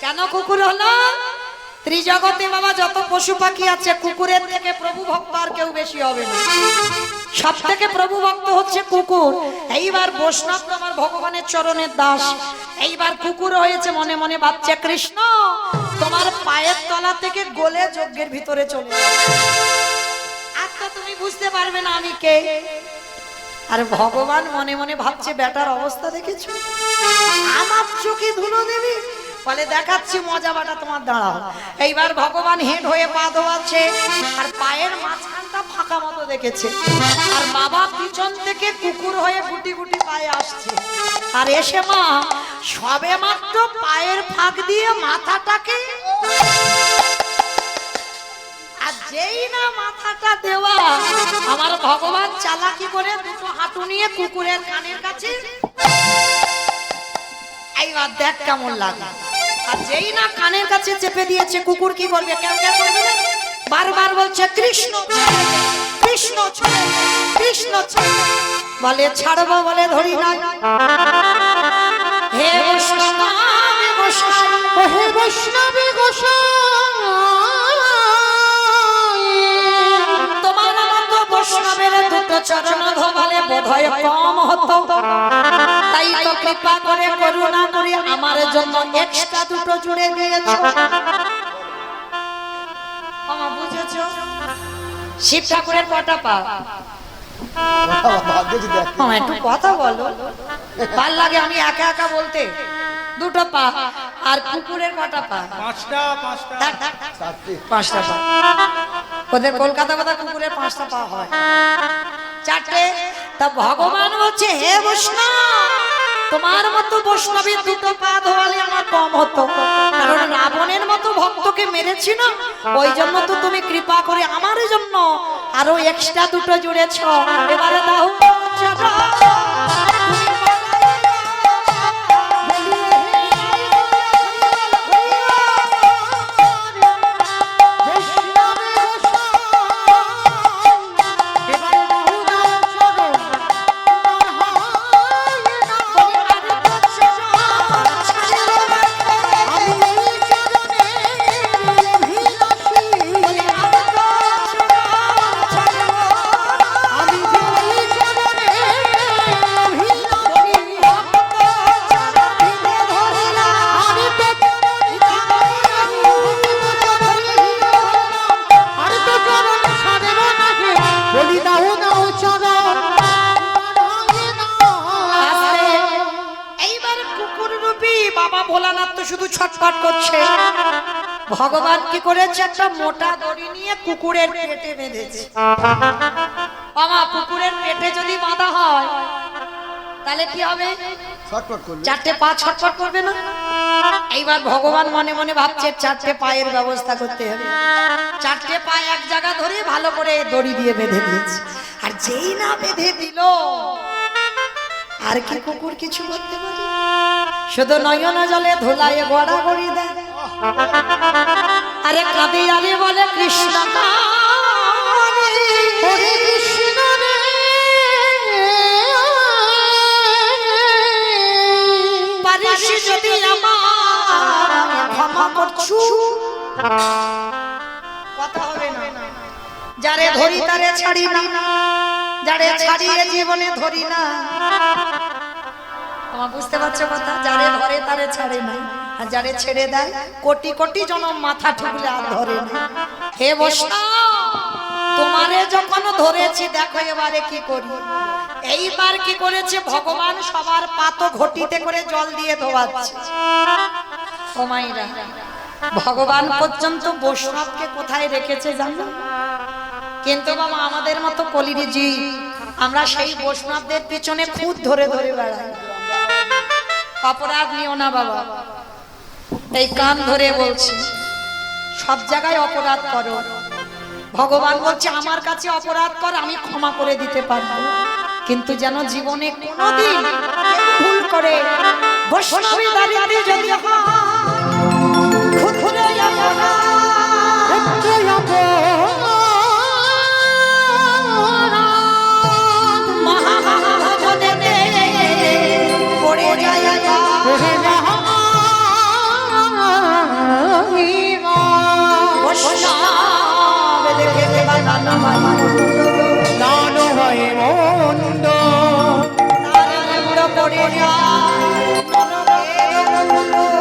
কেন কুকুর হলো? ত্রিজগতে বাবা যত পশু পাখি আছে কুকুরের থেকে প্রভু ভক্ত আর কেউ বেশি হবে না। সব থেকে প্রভু ভক্ত হচ্ছে কুকুর। এইবার বৈষ্ণব তোমার ভগবানের চরণের দাস, এইবার কুকুর হয়েছে, মনে মনে ভাবছে কৃষ্ণ তোমার পায়ের তলা থেকে গলে যজ্ঞের ভিতরে চলে যাবে। আর তো তুমি বুঝতে পারবে না আমি কে। আর ভগবান মনে মনে ভাবছে বেটার অবস্থা দেখেছো, আমার চোখে ধুলো দেবে, বলে দেখাচ্ছি মজা বাটা তোমার, দাঁড়াও। এইবার ভগবান হেড হয়ে পা ধোয়াচ্ছে আর পায়ের মাঝখানটা ফাঁকা মতো দেখেছে, আর বাবা পিছন থেকে কুকুর হয়ে গুটি গুটি পায়ে আসছে। আর এসে মা সবে মাত্র পায়ের ফাঁক দিয়ে মাথাটাকে, আর যেই না মাথাটা দেওয়া আমার ভগবান চালাকি করে দুটো হাঁটু নিয়ে কুকুরের কানের কাছে, এইবার দেখ কেমন লাগে। আর যেই না কানের কাছে চেপে দিয়েছে, কুকুর কি করবে? কেউ কেউ করবে না, বারবার বলছে কৃষ্ণ কৃষ্ণ কৃষ্ণ, বলে ছাড়বো, বলে ধরি না। হে বৈষ্ণবী গোসাই, হে বৈষ্ণবী গোসাই, তোমার মতো বৈষ্ণবের দুটো চরণ ধোলে বোধহয় কম হতো, তাই তো কৃপা করে করুণা করে আমার জন্য এক্সট্রা দুটো জুড়ে দিয়েছো। মামা বুঝেছো? শিব ঠাকুরের কটা পা? মামা একটু কথা বলো, ভাল লাগে আমি একা একা বলতে। দুটো পা। আর কুকুরের কটা পা? পাঁচটা। পাঁচটা পা। ওদের কলকাতা কথা কুকুরের পাঁচটা পা হয়, চারটে। তা ভগবান বলছে হে বৈষ্ণব তোমার মতো বৈষ্ণবীর দুটো পা ধোয়ালে আমার কম হতো, কারণ রাবণের মতো ভক্তকে মেরেছি না, ওই জন্য তো তুমি কৃপা করে আমার জন্য আরো এক্সট্রা দুটো জুড়েছ। এবারে দাও ছটফট করছে। ভগবান কি করেছে? একটা মোটা দড়ি নিয়ে কুকুরের পেটে বেঁধেছে। বাবা কুকুরের পেটে যদি বাঁধা হয় তাহলে কি হবে? চারটে পা ছটফট করবে না? এইবার ভগবান মনে মনে ভাবছে চারটে পায়ের ব্যবস্থা করতে হবে। চারটে পা এক জায়গা ধরে ভালো করে দড়ি দিয়ে বেঁধে দিয়েছে। আর যেই না বেঁধে দিল, আর কি কুকুর কিছু করতে পারে? শুধু নয়ন জলে ধুলায় গড়াগড়ি দেয়, আরে কাঁদে আরে বলে কৃষ্ণ কৃষ্ণ রে, পারিস যদি আমার ক্ষমা করছু। কথা হবে না, যারে ধরি তারে ছাড়ি না, যারে ছাড়িয়ে জীবনে ধরি না। তোমার বুঝতে পারছো কথা? যারে ধরে তারে ছাড়ে না, আর যারে ছেড়ে দেয় কোটি কোটি জনম মাথা ঠুকলে আর ধরে না। হে বৈষ্ণব তোমারে যখন ধরেছি দেখো এবারে কি করি। এইবার কি করেছে ভগবান? সবার পাতো ঘটিতে করে জল দিয়ে ধোয়াচ্ছে। ও মাইরা, ভগবান পর্যন্ত বৈষ্ণবকে কোথায় রেখেছে জানো? কিন্তু বাবা আমাদের মতো কলির জীব আমরা সেই বৈষ্ণবদের পিছনে খুদ ধরে ধরে বেড়াই। অপরাধ নিও না বাবা, এই কান ধরে বলছি, সব জায়গায় অপরাধ করো। ভগবান বলছে আমার কাছে অপরাধ কর, আমি ক্ষমা করে দিতে পারবো, কিন্তু যেন জীবনে কোনোদিন ভুল করে বৈষ্ণবী দাঁড়িয়ে যদি পড়ে যায় দান হয় মন্দ তার মুড়ো পড়ে যায়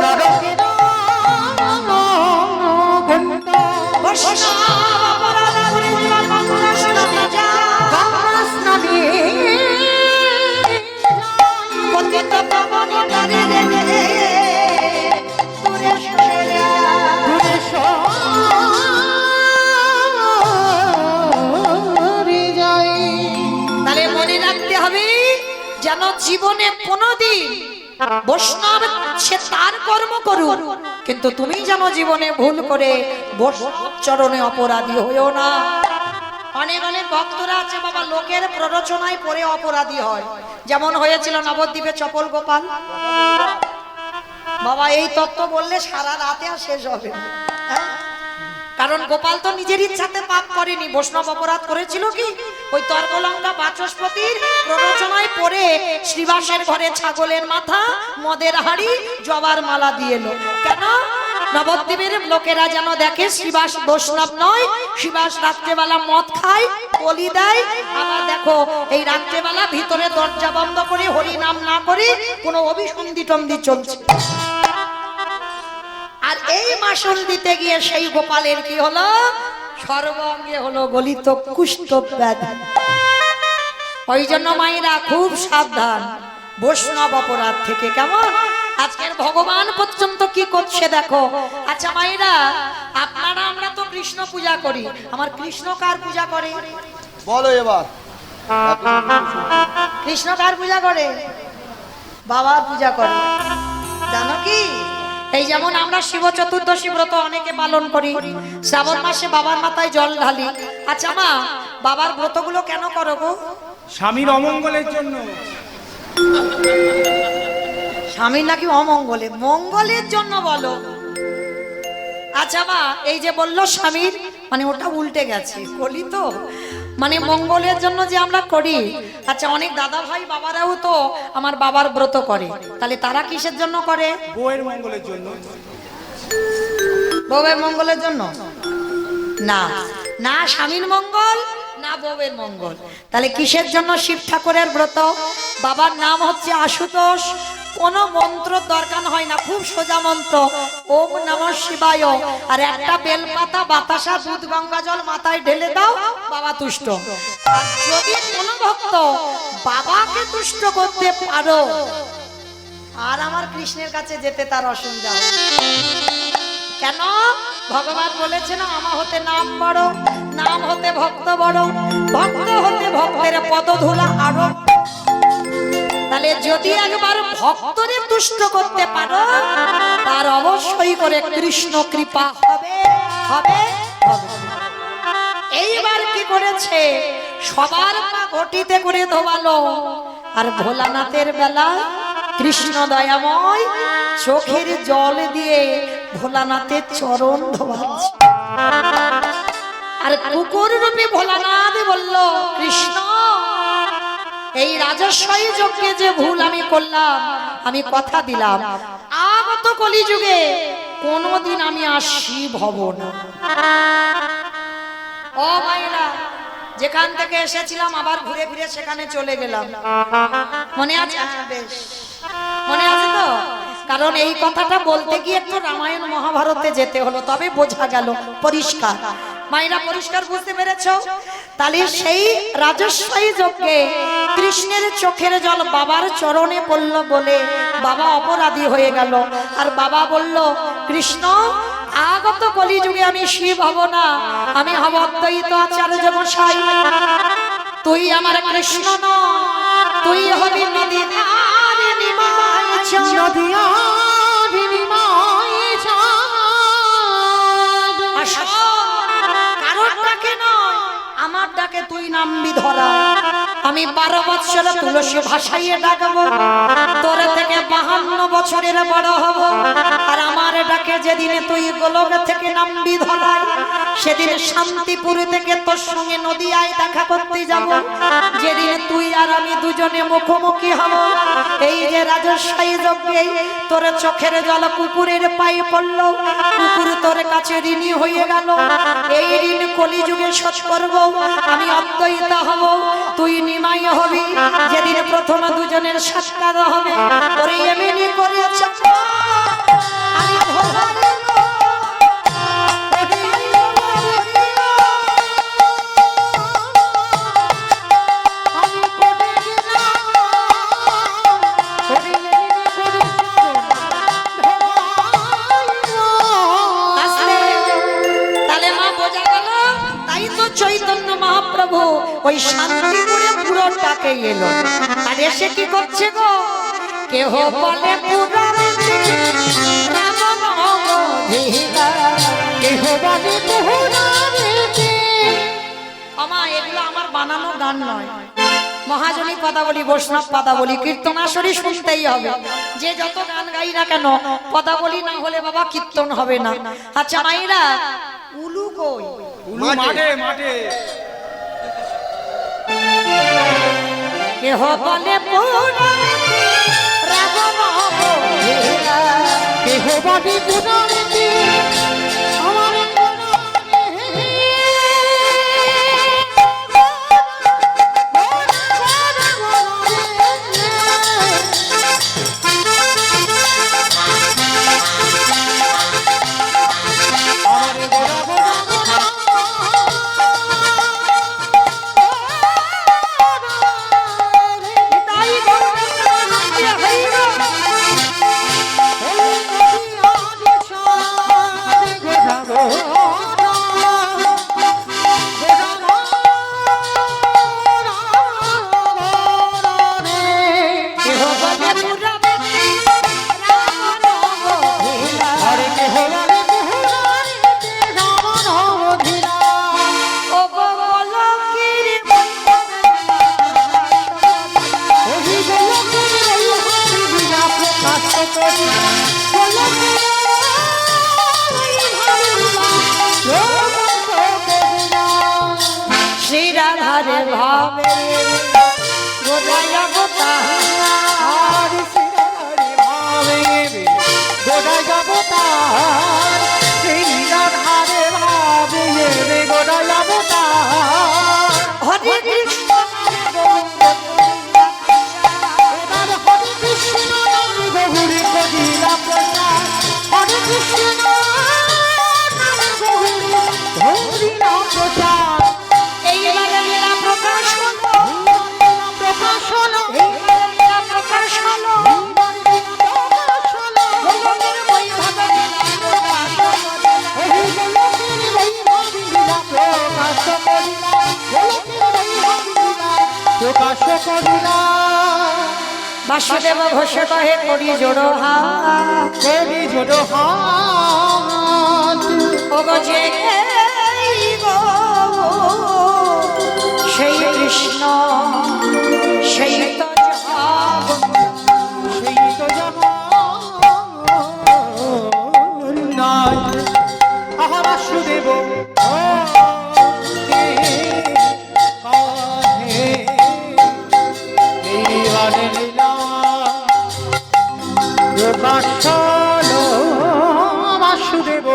নরকের গন্ধ বৈষ্ণব অপরাধ করে গঙ্গা স্নানে যায়। পতিত পাবন তারে দেখে দূরে সরে যায়। দূরে সরে যায়। তাহলে মনে রাখতে হবে যেন জীবনে কোনোদিন বৈষ্ণব সে তার কর্ম করুক, কিন্তু তুমি যেন জীবনে ভুল করে বৈষ্ণব চরণে অপরাধী হইও না। অনেক অনেক ভক্তরা আছে বাবা লোকের প্ররোচনায় পড়ে অপরাধী হয়, যেমন হয়েছিল নবদ্বীপে চপল গোপাল। বাবা এই তত্ত্ব বললে সারা রাতে আর শেষ হবে না। হ্যাঁ? কারণ গোপাল তো নিজের ইচ্ছাতে পাপ করেনি, বৈষ্ণব অপরাধ করেছিল কি ওই তর্কলঙ্কা বাচস্পতির প্ররোচনায় পড়ে শ্রীবাসের ঘরে ছাগলের মাথা, মদের হাড়ি, জবার মালা দিয়ে এলো। কেন? নবদ্বীপের লোকেরা যেন দেখে শ্রীবাস বৈষ্ণব নয়, শ্রীবাস রাত্রেবেলা মদ খায়, বলি দেয়। আবার দেখো এই রাত্রেবেলা ভিতরে দরজা বন্ধ করে হরি নাম না করে কোনো অভিসন্ধি টন্ধি চলছে। আর এই মাসুল দিতে গিয়ে সেই গোপালের কি হলো? সর্বাঙ্গে হলো গলিত কুষ্ঠ ব্যাধি। ওই জন্য মায়েরা খুব সাবধান বৈষ্ণব অপরাধ থেকে। কেমন আজকের ভগবান পর্যন্ত কি করছে দেখো। আচ্ছা মায়েরা, আপনারা আমরা তো কৃষ্ণ পূজা করি, আমার কৃষ্ণ কার পূজা করে? বলো এবার। কৃষ্ণ কার পূজা করে? বাবার পূজা করে। জানো কি, এই যেমন আমরা শিব চতুর্দশী ব্রত অনেকে পালন করি, শ্রাবণ মাসে বাবার মাথায় জল ঢালি। আচ্ছা মা, বাবার ব্রতগুলো কেন করো গো? স্বামীর অমঙ্গলের জন্য। স্বামীর নাকি অমঙ্গলে? মঙ্গলের জন্য বলো। আচ্ছা মা, এই যে বললো স্বামীর, মানে ওটা উল্টে গেছে, বলি তো মানে মঙ্গলের জন্য যে আমরা করি। আচ্ছা অনেক দাদা ভাই বাবারাও তো আমার বাবার ব্রত করে, তাহলে তারা কিসের জন্য করে? বউয়ের মঙ্গলের জন্য। বউয়ের মঙ্গলের জন্য না, না স্বামীর মঙ্গল না বউয়ের মঙ্গল। তাহলে কিসের জন্য শিব ঠাকুরের ব্রত? বাবার নাম হচ্ছে আশুতোষ, কোনো মন্ত্র দরকার হয় না, খুব সোজা মন্ত্র, ওম নমঃ শিবায়। আর একটা বেলপাতা, বাতাসা, দুধ, গঙ্গা জল মাথায় ঢেলে দাও, বাবা তুষ্ট। আর যদি কোনো ভক্ত বাবাকে তুষ্ট করতে পারো, আর আমার কৃষ্ণের কাছে যেতে তার অসুবিধা হবে। কেন? ভগবান বলেছেন আমা হতে নাম বড়, নাম হতে ভক্ত বড়, ভক্ত হতে ভক্তের পদধূলা আরো। তাহলে যদি একবার ভক্তরে তুষ্ট করতে পারো, তার অবশ্যই করে কৃষ্ণ কৃপা হবে হবে হবে। এইবার কি করেছে? সবার পা ঘটিতে করে ধোয়ালো, আর ভোলানাথের বেলা কৃষ্ণ দয়াময় চোখের জল দিয়ে ভোলানাথের চরণ ধোয়াচ্ছে। আর কুকুর রূপে ভোলানাথ বলল, কৃষ্ণ এই রাজস্বই যজ্ঞে যে ভুল আমি করলাম, আমি কথা দিলাম আগত কলিযুগে কোনদিন আমি আর শিব হব না। ও মায়েরা, যেখান থেকে এসেছিলাম আবার ঘুরে ফিরে সেখানে চলে গেলাম, মনে আছে? বেশ মনে আছে তো? কারণ এই কথাটা বলতে গিয়ে একটু রামায়ণ মহাভারতে যেতে হলো, তবে বোঝা গেল পরিষ্কার। মায়েরা পরিষ্কার বুঝতে পেরেছো? তাহলে সেই রাজস্বই যজ্ঞে কৃষ্ণের চোখের জল বাবার চরণে পড়ল বলে বাবা অপরাধী হয়ে গেল। আর বাবা বলল, কৃষ্ণ আগত কলিযুগে আমি শিব হব না, আমি হব অদ্বৈত আচার্য মশাই। তুই আমার কৃষ্ণ নয়, তুই হবি নদীধার নিমাই চাঁদ। নদিয়ার নিমাই চাঁদ। আসো, কারোর ডাকে নয়, আমার ডাকে তুই নামবি ধরা। আমি 12 বছর তুলসী ভাসাইয়ে ডাকবো, তোর থেকে 52 বছরের বড় হব। আর আমার ডাকে যেদিনে তুই গোলক থেকে নামবি ধরায়, সেদিন শান্তিপুর থেকে তোর সঙ্গে নদিয়ায় দেখা করতে যাব। যেদিন তুই আর আমি দুজনে মুখোমুখি হব, এই যে রাজশাহী যজ্ঞে তোর চোখের জল কুকুরের পায়ে পড়ল, কুকুর তোর কাছে ঋণী হয়ে গেল। এই ঋণ কলিযুগে শোধ করব। আমি অদ্বৈত হব, তুই নিমাই হবি। যেদিন প্রথম দুজনের সাক্ষাৎ হবে, ওরে এমনি করে আমি ভোলারে চৈতন্য মহাপ্রভু ওই শান্তিপুরে পুরোটাকে এলো। আর এসে কি করছে গো? কেহ বলে এগুলো আমার বানানো গান নয়। মহাজনী পদাবলী, বৈষ্ণব পদাবলী, কীর্তনাশরী শুনতেই হবে। যে যত গান গাই না কেন, পদাবলী না হলে বাবা কীর্তন হবে না। আচ্ছা মাইরা, উলু কই? মাঠে মাঠে কেহ বলে কেহ বলে পুরাণে আমার শ্রীরাধারে ভাবে গোদায়া গোতা গোদায়া গোতা শ্রীরাধারে ভাবে গোদায়া গোতা হরে কৃষ্ণ হরে কৃষ্ণ গৌরী কবিরা প্রসাদ হরে কৃষ্ণ গৌরী প্রসাদ। এইবারে লীলা প্রকাশ হলো, প্রকাশ হলো এইবারে লীলা প্রকাশ হলো, গোলকের বৈভব লীলা প্রকাশ হলো। প্রকাশ করিলা বাসুদেব ঘোষ কহে করি জোড়ো হাত, কবি জোড় হাত ওগো যে গো সেই কৃষ্ণ সেই তো যাব, সেই তো জগন্নাথ আহা বাসুদেব বাসুদেব বাসুদেব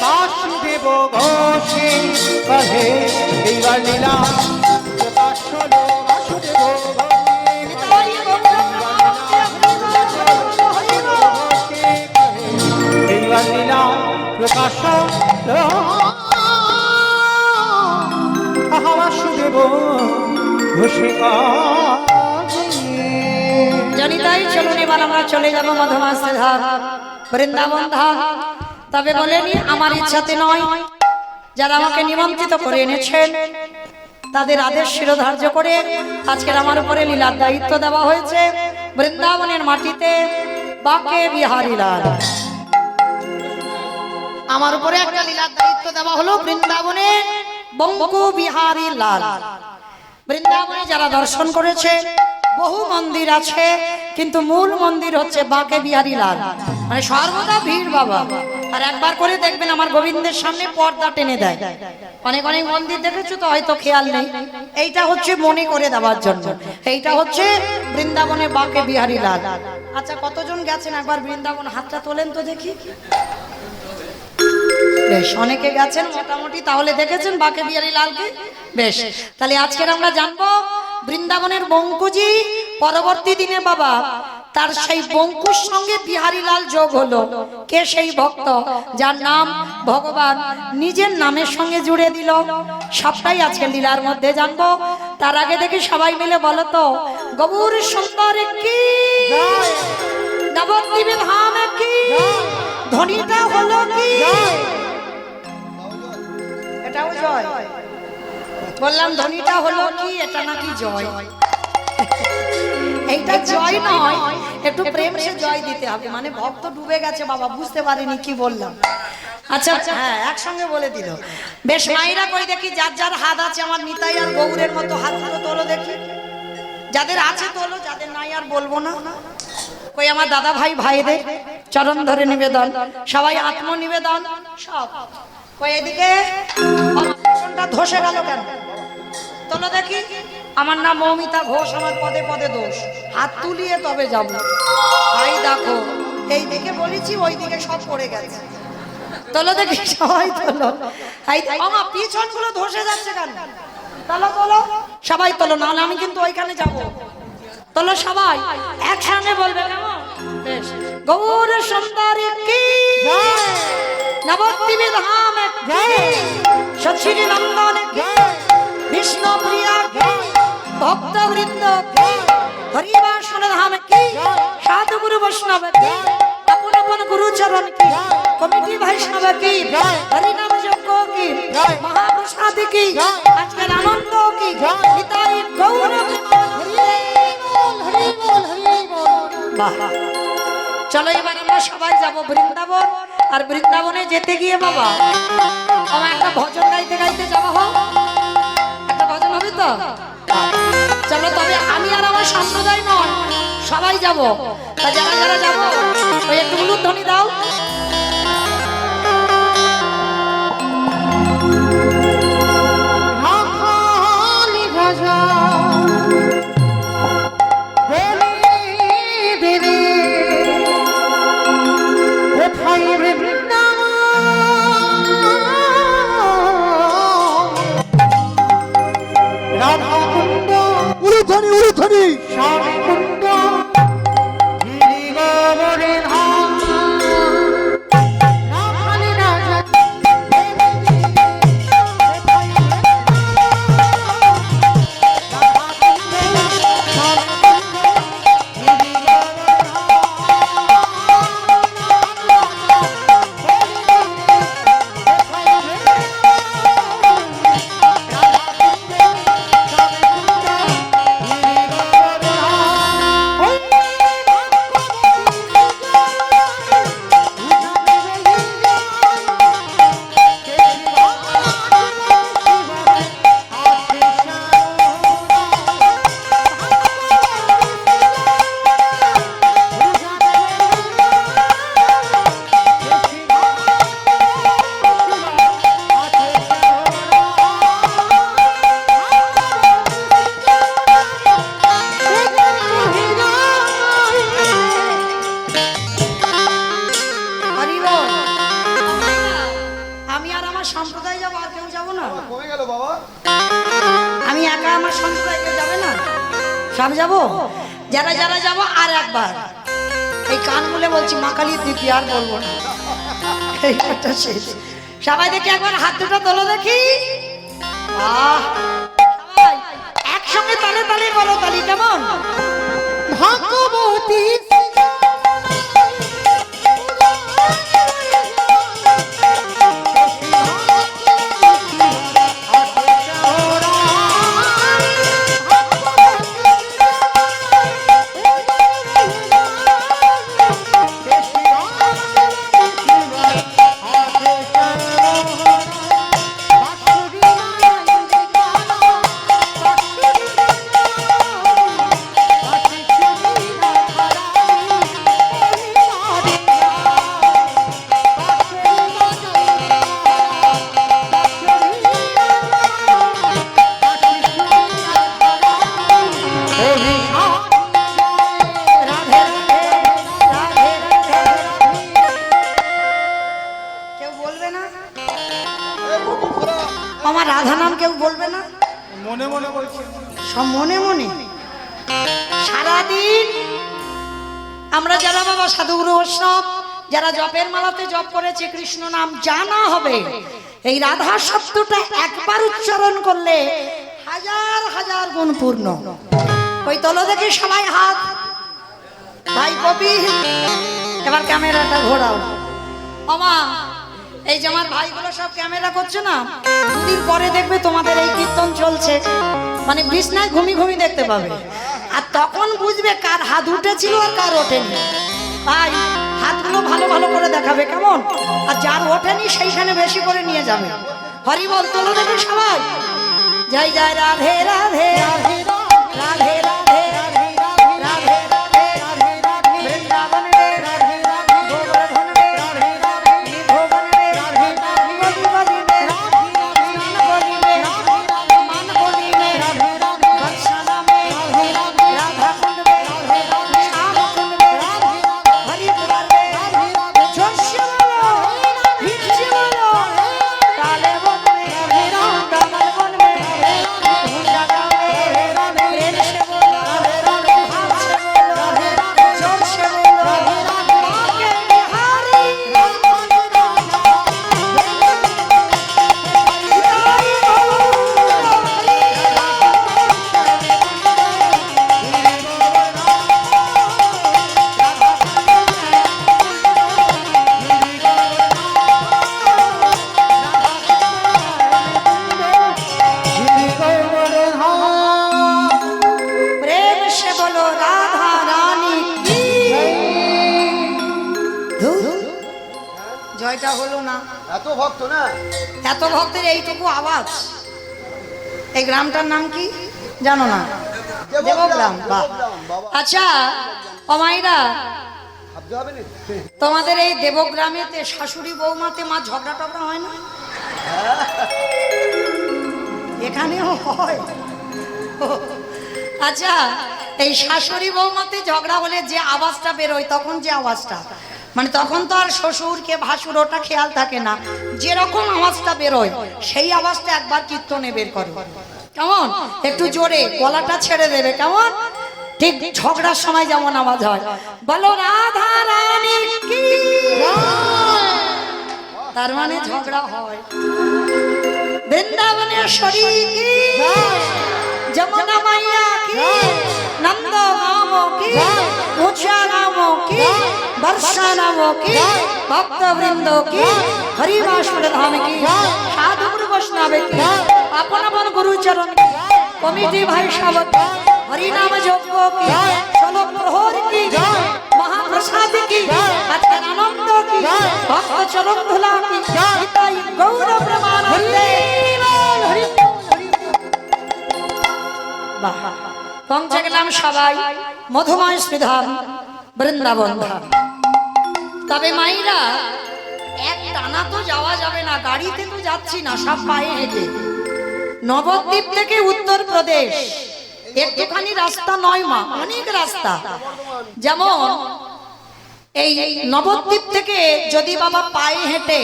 বাসুদেব ঘোষে কহে এইবার লীলা প্রকাশ হলো বাসুদেব এইবার লীলা প্রকাশ হলো আহা বাসুদেব ঘোষে জানি তাই চলুন এবার আমরা চলে যাবো মধুমাস ধাম, বৃন্দাবন ধাম। তবে বলেনি আমার ইচ্ছাতে নয়, যারা আমাকে নিমন্ত্রিত করে এনেছেন তাদের আদেশ শিরোধার্য করে আজকের আমার উপরে লীলার দায়িত্ব দেওয়া হয়েছে। বৃন্দাবনের মাটিতে বাঁকে বিহারী লাল, আমার উপরে একটা লীলার দায়িত্ব দেওয়া হলো বৃন্দাবনে বঙ্কু বিহারী লাল। বৃন্দাবনে যারা দর্শন করেছে বহু মন্দির আছে, কিন্তু মূল মন্দির হচ্ছে বাঁকে বিহারী লাল, মানে সর্বদা ভিড় বাবা। আর একবার করে দেখবেন আমার গোবিন্দের সামনে পর্দা টেনে দেয়। অনেক অনেক মন্দির দেখেছো তো হয়তো খেয়াল নেই, এইটা হচ্ছে মনে করে দেওয়ার জন্য। এইটা হচ্ছে বৃন্দাবনে বাঁকে বিহারী লাল। আচ্ছা কতজন গেছেন একবার বৃন্দাবন, হাতটা তোলেন তো দেখি। বেশ অনেকে গেছেন মোটামুটি, তাহলে দেখেছেন বাঁকে বিহারী লালকে। বেশ, তাহলে আজকের আমরা জানবো বৃন্দাবনের বঙ্কুজি পরবর্তী দিনে বাবা তার সেই বঙ্কুর সঙ্গে বিহারী লাল যোগ হলো। কে সেই ভক্ত যার নাম ভগবান নিজের নামের সঙ্গে জুড়ে দিল, সবটাই আজকে লীলার মধ্যে জানবো। তার আগে দেখি সবাই মিলে বলো তো গৌর সুন্দর কি নবদ্বীপে ধাম কি, ধ্বনিটা হলো কি? এটাও জয় বললাম, ধ্বনিটা হলো কি? এটা নাকি জয়? এইটা জয় নয়, একটু প্রেম সে জয় দিতে হবে। মানে ভক্ত ডুবে গেছে বাবা, বুঝতে পারিনি কি বললাম। আচ্ছা হ্যাঁ, একসঙ্গে বলে দিল। বেশ মায়েরা কই দেখি, যার যার হাত আছে আমার নিতাই আর গৌরের মতো হাতগুলো তোলো দেখি। যাদের আছে তোলো, যাদের নাই আর বলবো না। কই আমার দাদা ভাই ভাইদের চরণ ধরে নিবেদন, সবাই আত্ম নিবেদন সব। কই এদিকে আমার ধসে গেল কেন? তোলো দেখি। আমার নাম মৌমিতা ঘোষ, আমার পদে পদে দোষ, হাত তুলিয়ে তবে যাব। ভাই দেখো, এই দিকে বলেছি ওই দিকে সব পড়ে গেছে। তোলো দেখি সবাই তোলো। আমার পিছন গুলো ধসে যাচ্ছে কেন? তোলো তোলো সবাই তোলো, নাহলে আমি কিন্তু ওইখানে যাব। তোলো সবাই একসঙ্গে বলবে কেমন? বেশ। গৌর সুন্দরী কি, নবদ্বীপে ধাম কি, সচ্চিদানন্দ নন্দন কি, বিষ্ণু প্রিয়া কি, ভক্ত বৃন্দ কি, হরিবাসন ধাম কি, সাধু গুরু বৈষ্ণব কি, আপন আপন গুরু চরণ কি, কমিটি বৈষ্ণব কি, হরিনাম যজ্ঞ কি, মহাপ্রসাদ কি, আজকের আনন্দ কি, নিতাই গৌর বাহ। চলো এবার আমরা সবাই যাব বৃন্দাবন। আর বৃন্দাবনে যেতে গিয়ে বাবা আমার একটা ভজন গাইতে গাইতে যাওয়া হোক। একটা ভজন হবে তো? চলো, তবে আমি আর আমার সম্প্রদায় নয়, সবাই যাব। তা যারা যারা যাবো ওই একটু উলুধ্বনি দাও। আমি একা, আমার সম্প্রদায় কেউ যাবে না? সব যাবো, যারা যারা যাবো। আর একবার এই কান বলে বলছি, মা কালীর দিদি আর বলবো না, এইটা শেষ। সবাই দেখি একবার হাত দুটো তোলো দেখি। সবাই একসঙ্গে তালে তালে করো, তালি কেমন? ভাগবতী আমার রাধা নাম কেউ বলবে না? মনে মনে বলছি। সব মনে মনে। সারাদিন আমরা যারা বাবা সাধুগুরু বৈষ্ণব যারা জপের মালাতে জপ করেছে কৃষ্ণ নাম জানা হবে, এই রাধা শব্দটা একবার উচ্চারণ করলে হাজার হাজার গুণ পূর্ণ। ওই তলো দেখি সবাই হাত। ভাই কবি এবার ক্যামেরাটা ঘোরাও। আমা এই যে আমার ভাইগুলো সব ক্যামেরা করছে না, দুদিন পরে দেখবে তোমাদের এই কীর্তন চলছে, মানে বিছনায় ঘুমি ঘুমি দেখতে পাবে, আর তখন বুঝবে কার হাত উঠেছিল আর কার ওঠেনি। ভাই হাতগুলো ভালো ভালো করে দেখাবে কেমন, আর যার ওঠেনি সেইখানে বেশি করে নিয়ে যাবে। হরি বল তোলো দেখি সবাই। জয় জয় রাধে রাধে রাধে রাধে রাধে রাধে রাধে বৃন্দাবন রে রাধে রাধে গোবর্ধন রে রাধে রাধে নির্ভুবন রে রাধে রাধে বলি বলি রে স্নান বলি রে মান বলি রে রাধে রাধে বর্ষানা মে রাধে রাধে রাধা কুণ্ড রে রাধে রাধে শ্যাম কুণ্ড রে রাধে রাধে হরিপুর রে রাধে রাধে জোশে বলো ভিজে বলো কালে বন রে রাধে রাধে দামন বন রে রাধে রাধে ভুজা গাঁও রে রাধে রাধে রেল সে বলো রাধে রাধে ভাব সে বলো রাধে রাধে জোর সে বলো রাধে রাধে মাকে বিহারি প্রেম সে বলো রাধা রানী কি। ধুর, জয়টা হলো না। এত ভক্ত না, এত ভক্তের এইটুকু আওয়াজ। এই গ্রামটার নাম কি জানো না? দেবগ্রাম। বাহ। আচ্ছা অমাইরা, ভাবতে হবে না। তোমাদের এই দেবগ্রামেতে শাশুড়ি বৌমাতে মা ঝগড়া টগড়া হয় না? এখানেও হয়। আচ্ছা এই শাশুড়ি বৌমাতে ঝগড়া হলে যে আওয়াজটা বেরোয়, তখন যে আওয়াজটা, মানে তখন তো আর শ্বশুরকে ভাসুর ওটা খেয়াল থাকে না, যেরকম আওয়াজটা বেরোয় সেই আওয়াজটা একবার কীর্তনে বের করো কেমন, একটু জোরে গলাটা ছেড়ে দেবে কেমন, ঠিক ঝগড়ার সময় যেমন আওয়াজ হয়। বলো রাধা রানী কি, তার মানে ঝগড়া হয়। বৃন্দাবনেশ্বরী কি, যমুনা মাইয়া কি, নন্দ গাম কি, উষা গাম কি, বর্ষা নাম কি, ভক্ত বৃন্দ কি, হরিবাসুর ধাম কি, সাধু গুরু বৈষ্ণব কি, আপন আপন গুরুচরণ কি, কমিটি ভাই সব কি, হরিনাম যজ্ঞ কি, ষোলো প্রহর কি, মহাপ্রসাদ কি, আজকের আনন্দ কি, ভক্ত চরণ ধুলা কি, নিতাই গৌর প্রেমানন্দে। বাহ, পৌঁছে গেলাম সবাই মধুময় শ্রীধাম বৃন্দাবন ধাম। তবে মাইরা এক টানা তো যাওয়া যাবে না, গাড়িতে তো যাচ্ছি না, সব পায়ে হেঁটে। নবদ্বীপ থেকে উত্তরপ্রদেশ একটুখানি রাস্তা নয় মা, অনেক রাস্তা। যেমন এই নবদ্বীপ থেকে যদি বাবা পায়ে হেঁটে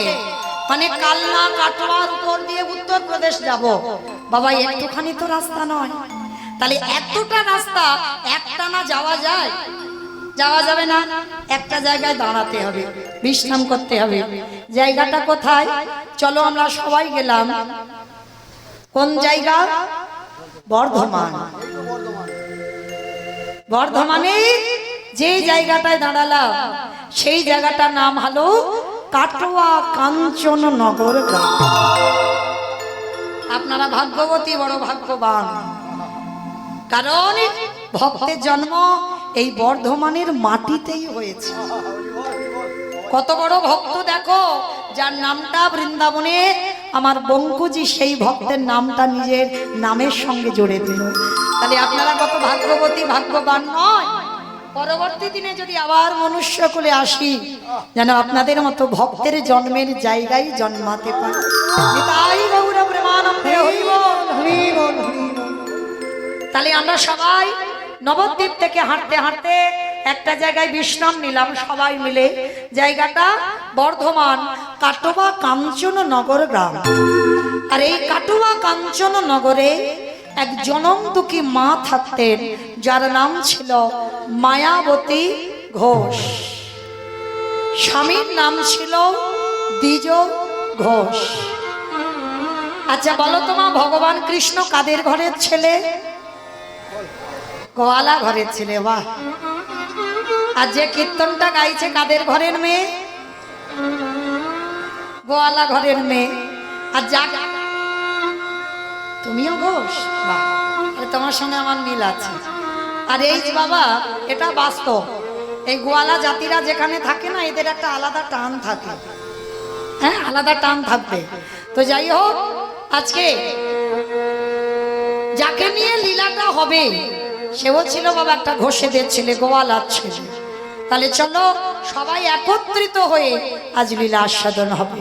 মানে কালনা কাটোয়ার উপর দিয়ে উত্তরপ্রদেশ যাব, বাবা একটুখানি তো রাস্তা নয়। তাহলে এতটা রাস্তা একটানা যাওয়া যায়? যাওয়া যাবে না, একটা জায়গায় দাঁড়াতে হবে, বিশ্রাম করতে হবে। জায়গাটা কোথায়? চলো আমরা সবাই গেলাম। কোন জায়গা? বর্ধমান। বর্ধমানে যে জায়গাটায় দাঁড়ালাম সেই জায়গাটার নাম হলো কাটোয়া কাঞ্চন নগর গ্রাম। আপনারা ভাগ্যবতী, বড় ভাগ্যবান, কারণ ভক্তের জন্ম এই বর্ধমানের মাটিতেই হয়েছে। কত বড় ভক্ত দেখো, যার নামটা বৃন্দাবনে আমার বঙ্কুজি সেই ভক্তের নামটা নিজের নামের সঙ্গে জুড়ে দিল। তাহলে আপনারা কত ভাগ্যবতী, ভাগ্যবান নয়? পরবর্তী দিনে যদি আবার মনুষ্য কুলে আসি, যেন আপনাদের মতো ভক্তের জন্মের জায়গায় জন্মাতে পারি। তাই গৌর প্রেমানন্দে হরি বল, হরি বল, হরি বল। তাহলে আমরা সবাই নবদ্বীপ থেকে হাঁটতে হাঁটতে একটা জায়গায় বিশ্রাম নিলাম সবাই মিলে। জায়গাটা বর্ধমান। কাটোয়া কাঞ্চন নগর গ্রাম। আর এই কাটোয়া কাঞ্চন নগরে এক জনম দুঃখী মা থাকতেন, যার নাম ছিল মায়াবতী ঘোষ। স্বামীর নাম ছিল দ্বিজ ঘোষ। আচ্ছা বলো তো মা, ভগবান কৃষ্ণ কাদের ঘরের ছেলে? গোয়ালা ঘরের ছেলে। বাহ। আর যে কীর্তনটা গাইছে কাদের ঘরের মেয়ে? গোয়ালা ঘরের মেয়ে। আর যা তুমিও ঘোষ? বাহ, তোমার সঙ্গে আমার মিল আছে। আর এই যে বাবা, এটা বাস্তব। এই গোয়ালা জাতিরা যেখানে থাকে না, এদের একটা আলাদা টান থাকে। হ্যাঁ, আলাদা টান থাকবে। তো যাই হোক, আজকে যাকে নিয়ে লীলাটা হবে সেও ছিল বাবা একটা ঘোষেদের ছেলে, গোয়ালার ছেলে। তাহলে চলো সবাই একত্রিত হয়ে আজ লীলা আস্বাদন হবে।